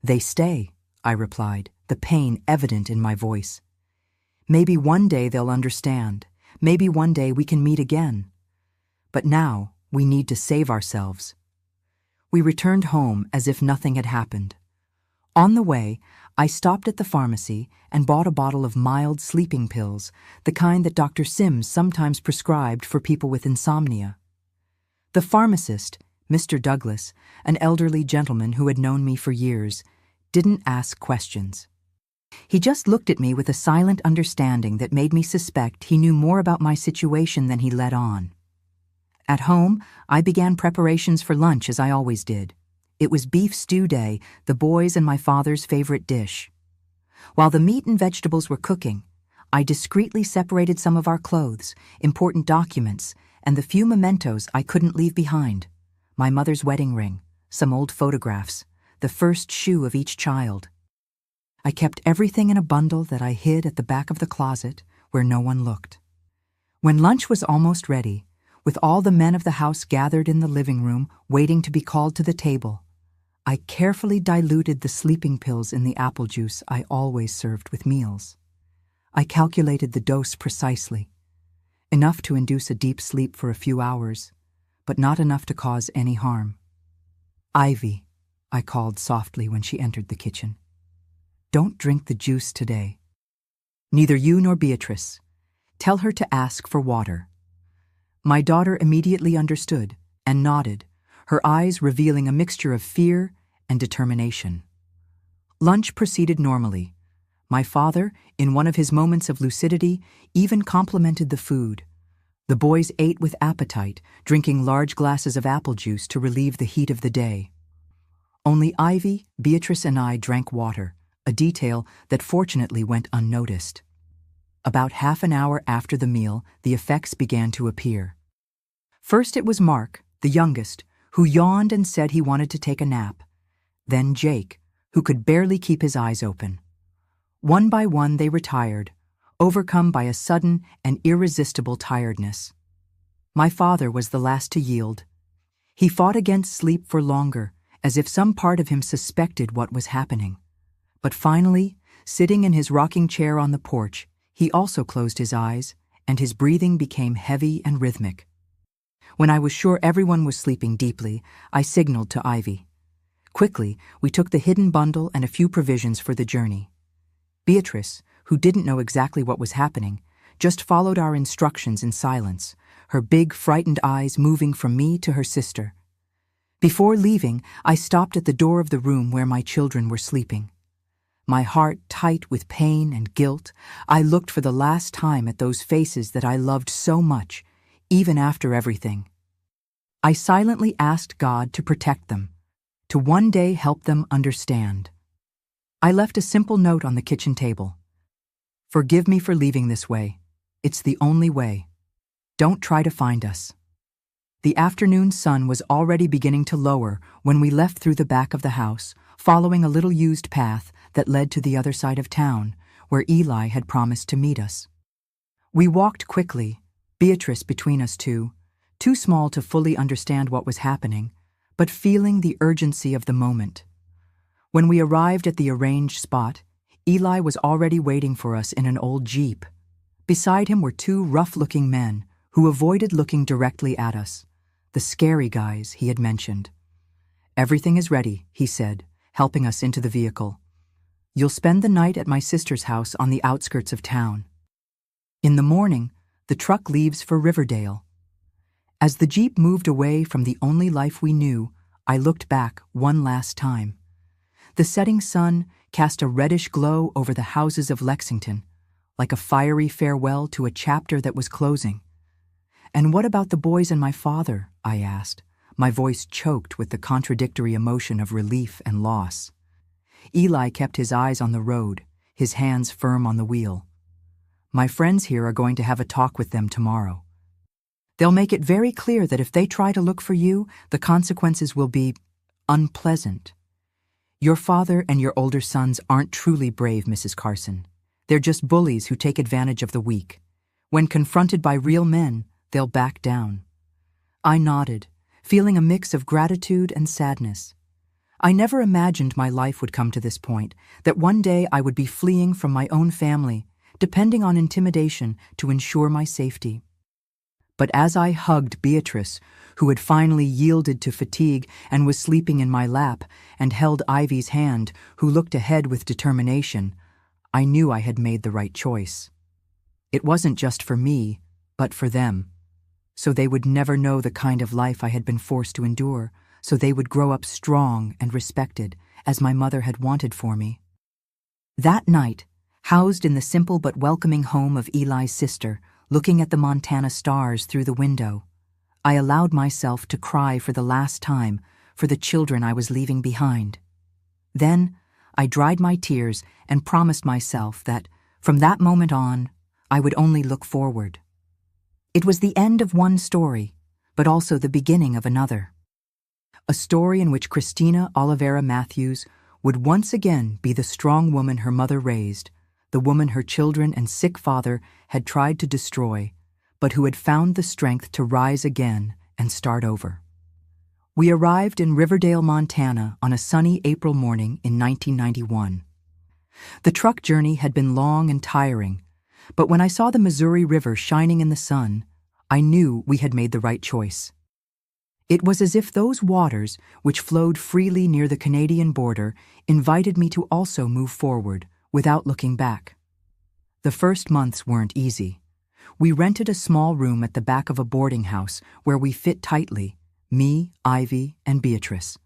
They stay, I replied, the pain evident in my voice. Maybe one day they'll understand. Maybe one day we can meet again. But now we need to save ourselves. We returned home as if nothing had happened. On the way, I stopped at the pharmacy and bought a bottle of mild sleeping pills, the kind that Dr. Sims sometimes prescribed for people with insomnia. The pharmacist, Mr. Douglas, an elderly gentleman who had known me for years, didn't ask questions. He just looked at me with a silent understanding that made me suspect he knew more about my situation than he let on. At home, I began preparations for lunch as I always did. It was beef stew day, the boys' and my father's favorite dish. While the meat and vegetables were cooking, I discreetly separated some of our clothes, important documents, and the few mementos I couldn't leave behind. My mother's wedding ring, some old photographs, the first shoe of each child. I kept everything in a bundle that I hid at the back of the closet where no one looked. When lunch was almost ready, with all the men of the house gathered in the living room waiting to be called to the table, I carefully diluted the sleeping pills in the apple juice I always served with meals. I calculated the dose precisely, enough to induce a deep sleep for a few hours, but not enough to cause any harm. Ivy, I called softly when she entered the kitchen. Don't drink the juice today. Neither you nor Beatrice. Tell her to ask for water. My daughter immediately understood and nodded, her eyes revealing a mixture of fear and determination. Lunch proceeded normally. My father, in one of his moments of lucidity, even complimented the food. The boys ate with appetite, drinking large glasses of apple juice to relieve the heat of the day. Only Ivy, Beatrice, and I drank water, a detail that fortunately went unnoticed. About half an hour after the meal, the effects began to appear. First it was Mark, the youngest, who yawned and said he wanted to take a nap. Then Jake, who could barely keep his eyes open. One by one they retired, overcome by a sudden and irresistible tiredness. My father was the last to yield. He fought against sleep for longer, as if some part of him suspected what was happening. But finally, sitting in his rocking chair on the porch, he also closed his eyes and his breathing became heavy and rhythmic. When I was sure everyone was sleeping deeply, I signaled to Ivy. Quickly, we took the hidden bundle and a few provisions for the journey. Beatrice, who didn't know exactly what was happening, just followed our instructions in silence, her big, frightened eyes moving from me to her sister. Before leaving, I stopped at the door of the room where my children were sleeping. My heart tight with pain and guilt, I looked for the last time at those faces that I loved so much, even after everything. I silently asked God to protect them, to one day help them understand. I left a simple note on the kitchen table. "Forgive me for leaving this way. It's the only way. Don't try to find us." The afternoon sun was already beginning to lower when we left through the back of the house, following a little used path that led to the other side of town, where Eli had promised to meet us. We walked quickly, Beatrice between us two, too small to fully understand what was happening, but feeling the urgency of the moment. When we arrived at the arranged spot, Eli was already waiting for us in an old Jeep. Beside him were two rough-looking men who avoided looking directly at us, the scary guys he had mentioned. "Everything is ready," he said, helping us into the vehicle. "You'll spend the night at my sister's house on the outskirts of town. In the morning, the truck leaves for Riverdale." As the Jeep moved away from the only life we knew, I looked back one last time. The setting sun cast a reddish glow over the houses of Lexington, like a fiery farewell to a chapter that was closing. "And what about the boys and my father?" I asked, my voice choked with the contradictory emotion of relief and loss. Eli kept his eyes on the road, his hands firm on the wheel. "My friends here are going to have a talk with them tomorrow. They'll make it very clear that if they try to look for you, the consequences will be unpleasant. Your father and your older sons aren't truly brave, Mrs. Carson. They're just bullies who take advantage of the weak. When confronted by real men, they'll back down." I nodded, feeling a mix of gratitude and sadness. I never imagined my life would come to this point, that one day I would be fleeing from my own family, depending on intimidation to ensure my safety. But as I hugged Beatrice, who had finally yielded to fatigue and was sleeping in my lap, and held Ivy's hand, who looked ahead with determination, I knew I had made the right choice. It wasn't just for me, but for them. So they would never know the kind of life I had been forced to endure, so they would grow up strong and respected, as my mother had wanted for me. That night, housed in the simple but welcoming home of Eli's sister, looking at the Montana stars through the window, I allowed myself to cry for the last time for the children I was leaving behind. Then, I dried my tears and promised myself that, from that moment on, I would only look forward. It was the end of one story, but also the beginning of another. A story in which Christina Oliveira Matthews would once again be the strong woman her mother raised, the woman her children and sick father had tried to destroy, but who had found the strength to rise again and start over. We arrived in Riverdale, Montana on a sunny April morning in 1991. The truck journey had been long and tiring, but when I saw the Missouri River shining in the sun, I knew we had made the right choice. It was as if those waters, which flowed freely near the Canadian border, invited me to also move forward, without looking back. The first months weren't easy. We rented a small room at the back of a boarding house where we fit tightly, me, Ivy, and Beatrice.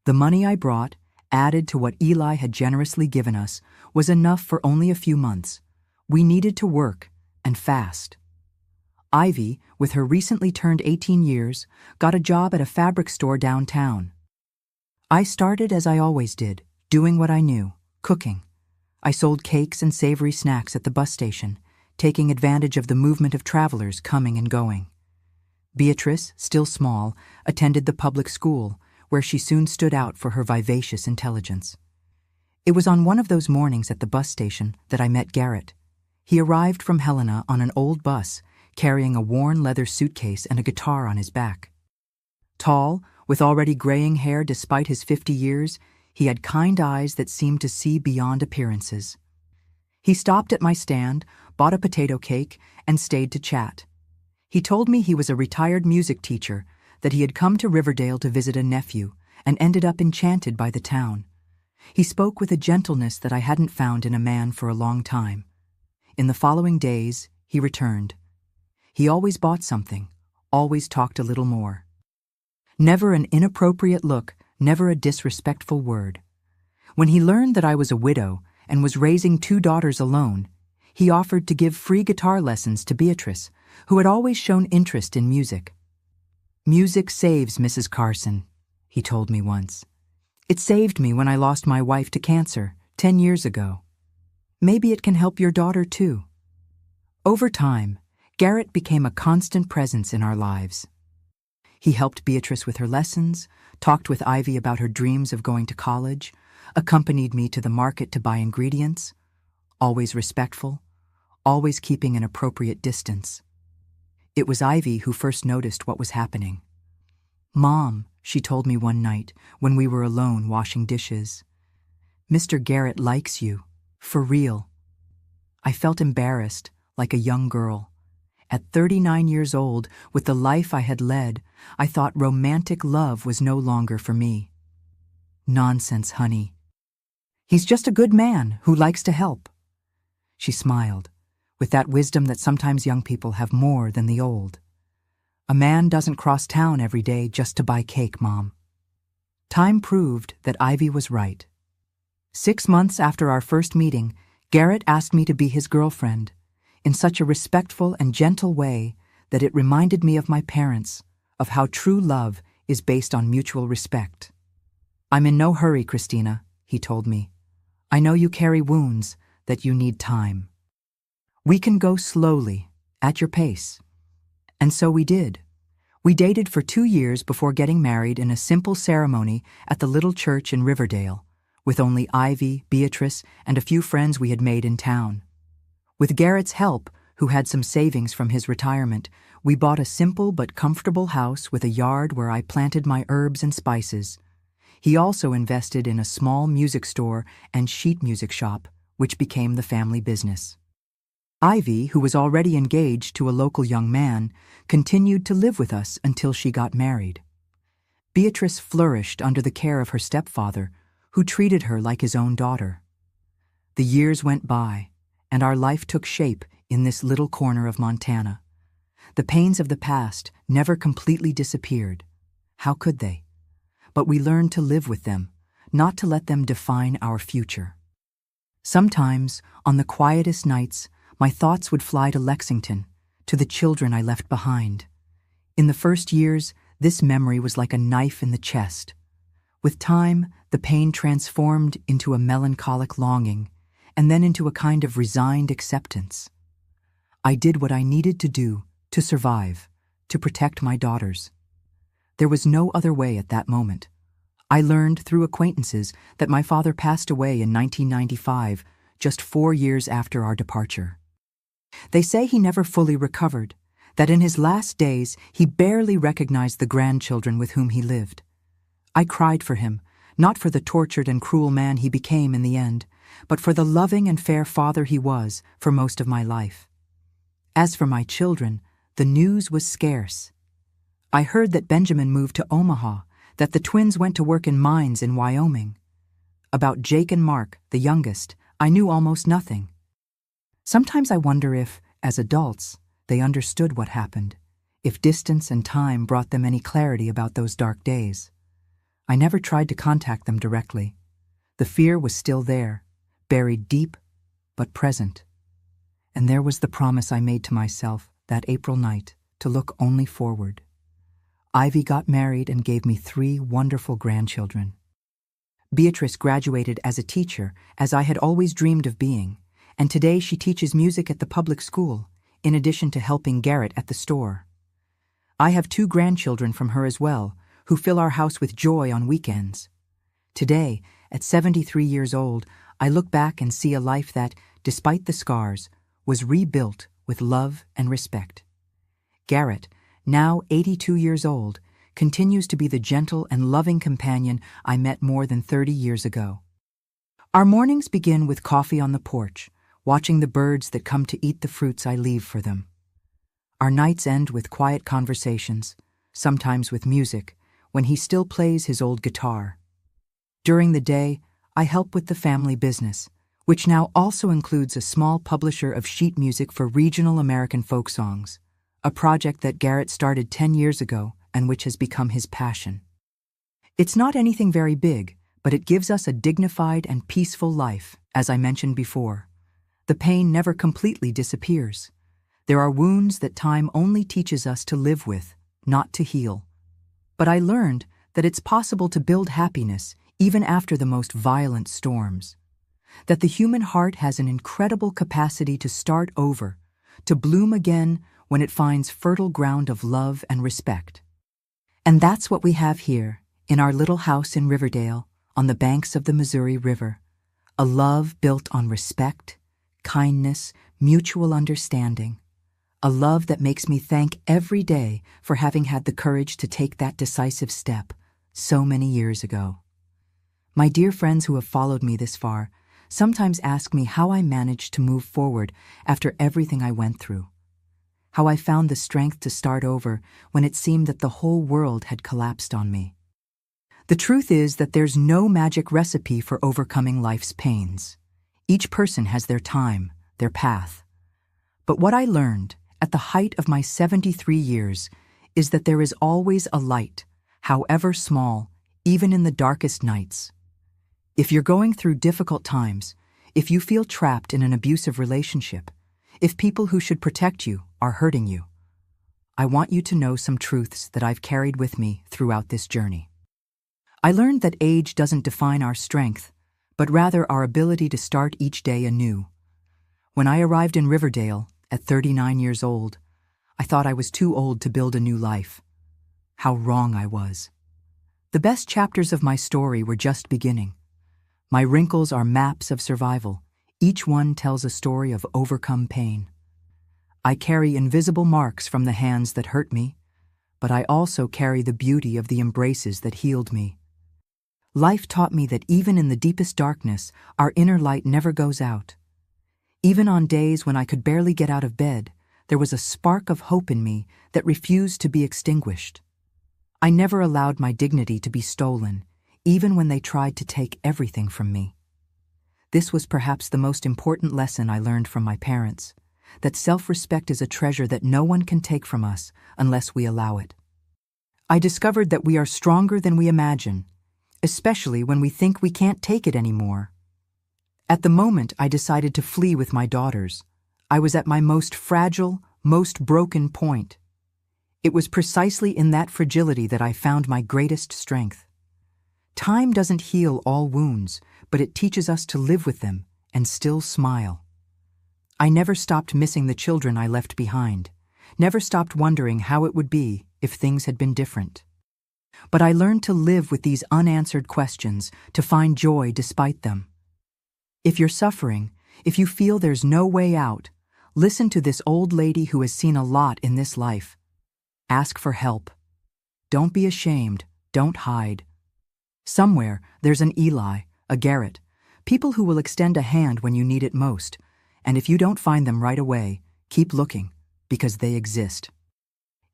The money I brought, added to what Eli had generously given us, was enough for only a few months. We needed to work, and fast. Ivy, with her recently turned 18 years, got a job at a fabric store downtown. I started as I always did, doing what I knew, cooking. I sold cakes and savory snacks at the bus station, taking advantage of the movement of travelers coming and going. Beatrice, still small, attended the public school, where she soon stood out for her vivacious intelligence. It was on one of those mornings at the bus station that I met Garrett. He arrived from Helena on an old bus, carrying a worn leather suitcase and a guitar on his back. Tall, with already graying hair despite his 50 years, he had kind eyes that seemed to see beyond appearances. He stopped at my stand, bought a potato cake, and stayed to chat. He told me he was a retired music teacher, that he had come to Riverdale to visit a nephew, and ended up enchanted by the town. He spoke with a gentleness that I hadn't found in a man for a long time. In the following days, he returned. He always bought something, always talked a little more. Never an inappropriate look, never a disrespectful word. When he learned that I was a widow and was raising 2 daughters alone, he offered to give free guitar lessons to Beatrice, who had always shown interest in music. "Music saves, Mrs. Carson," he told me once. "It saved me when I lost my wife to cancer 10 years ago. Maybe it can help your daughter too." Over time, Garrett became a constant presence in our lives. He helped Beatrice with her lessons, talked with Ivy about her dreams of going to college, accompanied me to the market to buy ingredients, always respectful, always keeping an appropriate distance. It was Ivy who first noticed what was happening. "Mom," she told me one night when we were alone washing dishes, "Mr. Garrett likes you, for real." I felt embarrassed, like a young girl. At 39 years old, with the life I had led, I thought romantic love was no longer for me. "Nonsense, honey. He's just a good man who likes to help." She smiled, with that wisdom that sometimes young people have more than the old. "A man doesn't cross town every day just to buy cake, Mom." Time proved that Ivy was right. 6 months after our first meeting, Garrett asked me to be his girlfriend, in such a respectful and gentle way that it reminded me of my parents, of how true love is based on mutual respect. "I'm in no hurry, Christina," he told me. "I know you carry wounds, that you need time. We can go slowly, at your pace." And so we did. We dated for 2 years before getting married in a simple ceremony at the little church in Riverdale, with only Ivy, Beatrice, and a few friends we had made in town. With Garrett's help, who had some savings from his retirement, we bought a simple but comfortable house with a yard where I planted my herbs and spices. He also invested in a small music store and sheet music shop, which became the family business. Ivy, who was already engaged to a local young man, continued to live with us until she got married. Beatrice flourished under the care of her stepfather, who treated her like his own daughter. The years went by, and our life took shape in this little corner of Montana. The pains of the past never completely disappeared. How could they? But we learned to live with them, not to let them define our future. Sometimes, on the quietest nights, my thoughts would fly to Lexington, to the children I left behind. In the first years, this memory was like a knife in the chest. With time, the pain transformed into a melancholic longing, and then into a kind of resigned acceptance. I did what I needed to do to survive, to protect my daughters. There was no other way at that moment. I learned through acquaintances that my father passed away in 1995, just 4 years after our departure. They say he never fully recovered, that in his last days he barely recognized the grandchildren with whom he lived. I cried for him, not for the tortured and cruel man he became in the end, but for the loving and fair father he was for most of my life. As for my children, the news was scarce. I heard that Benjamin moved to Omaha, that the twins went to work in mines in Wyoming. About Jake and Mark, the youngest, I knew almost nothing. Sometimes I wonder if, as adults, they understood what happened, if distance and time brought them any clarity about those dark days. I never tried to contact them directly. The fear was still there, buried deep, but present. And there was the promise I made to myself that April night to look only forward. Ivy got married and gave me 3 wonderful grandchildren. Beatrice graduated as a teacher, as I had always dreamed of being, and today she teaches music at the public school, in addition to helping Garrett at the store. I have 2 grandchildren from her as well, who fill our house with joy on weekends. Today, at 73 years old, I look back and see a life that, despite the scars, was rebuilt with love and respect. Garrett, now 82 years old, continues to be the gentle and loving companion I met more than 30 years ago. Our mornings begin with coffee on the porch, watching the birds that come to eat the fruits I leave for them. Our nights end with quiet conversations, sometimes with music, when he still plays his old guitar. During the day, I help with the family business, which now also includes a small publisher of sheet music for regional American folk songs, a project that Garrett started 10 years ago and which has become his passion. It's not anything very big, but it gives us a dignified and peaceful life, as I mentioned before. The pain never completely disappears. There are wounds that time only teaches us to live with, not to heal. But I learned that it's possible to build happiness even after the most violent storms. That the human heart has an incredible capacity to start over, to bloom again when it finds fertile ground of love and respect. And that's what we have here, in our little house in Riverdale, on the banks of the Missouri River. A love built on respect, kindness, mutual understanding. A love that makes me thank every day for having had the courage to take that decisive step so many years ago. My dear friends who have followed me this far sometimes ask me how I managed to move forward after everything I went through. How I found the strength to start over when it seemed that the whole world had collapsed on me. The truth is that there's no magic recipe for overcoming life's pains. Each person has their time, their path. But what I learned at the height of my 73 years is that there is always a light, however small, even in the darkest nights. If you're going through difficult times, if you feel trapped in an abusive relationship, if people who should protect you are hurting you, I want you to know some truths that I've carried with me throughout this journey. I learned that age doesn't define our strength, but rather our ability to start each day anew. When I arrived in Riverdale, at 39 years old, I thought I was too old to build a new life. How wrong I was. The best chapters of my story were just beginning. My wrinkles are maps of survival. Each one tells a story of overcome pain. I carry invisible marks from the hands that hurt me, but I also carry the beauty of the embraces that healed me. Life taught me that even in the deepest darkness, our inner light never goes out. Even on days when I could barely get out of bed, there was a spark of hope in me that refused to be extinguished. I never allowed my dignity to be stolen, even when they tried to take everything from me. This was perhaps the most important lesson I learned from my parents, that self-respect is a treasure that no one can take from us unless we allow it. I discovered that we are stronger than we imagine, especially when we think we can't take it anymore. At the moment I decided to flee with my daughters, I was at my most fragile, most broken point. It was precisely in that fragility that I found my greatest strength. Time doesn't heal all wounds, but it teaches us to live with them and still smile. I never stopped missing the children I left behind, never stopped wondering how it would be if things had been different. But I learned to live with these unanswered questions, to find joy despite them. If you're suffering, if you feel there's no way out, listen to this old lady who has seen a lot in this life. Ask for help. Don't be ashamed, don't hide. Somewhere, there's an Eli, a Garrett, people who will extend a hand when you need it most, and if you don't find them right away, keep looking, because they exist.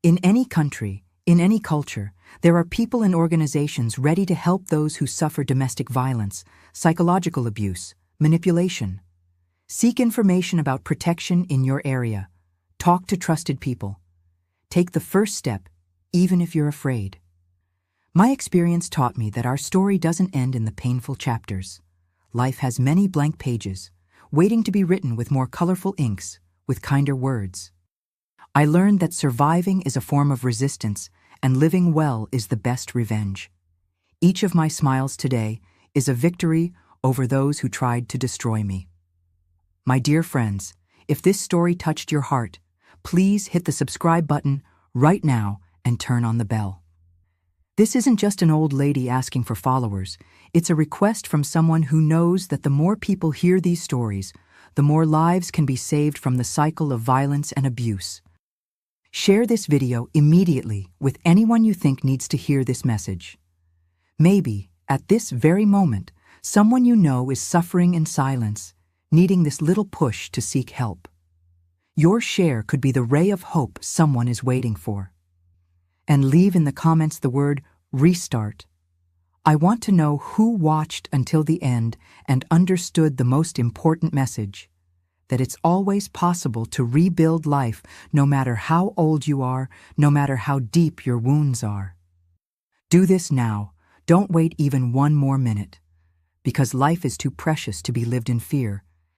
In any country, in any culture, there are people and organizations ready to help those who suffer domestic violence, psychological abuse, manipulation. Seek information about protection in your area. Talk to trusted people. Take the first step, even if you're afraid. My experience taught me that our story doesn't end in the painful chapters. Life has many blank pages, waiting to be written with more colorful inks, with kinder words. I learned that surviving is a form of resistance, and living well is the best revenge. Each of my smiles today is a victory over those who tried to destroy me. My dear friends, if this story touched your heart, please hit the subscribe button right now and turn on the bell. This isn't just an old lady asking for followers. It's a request from someone who knows that the more people hear these stories, the more lives can be saved from the cycle of violence and abuse. Share this video immediately with anyone you think needs to hear this message. Maybe, at this very moment, someone you know is suffering in silence, needing this little push to seek help. Your share could be the ray of hope someone is waiting for. And leave in the comments the word restart. I want to know who watched until the end and understood the most important message, that it's always possible to rebuild life no matter how old you are, no matter how deep your wounds are. Do this now. Don't wait even one more minute, because life is too precious to be lived in fear,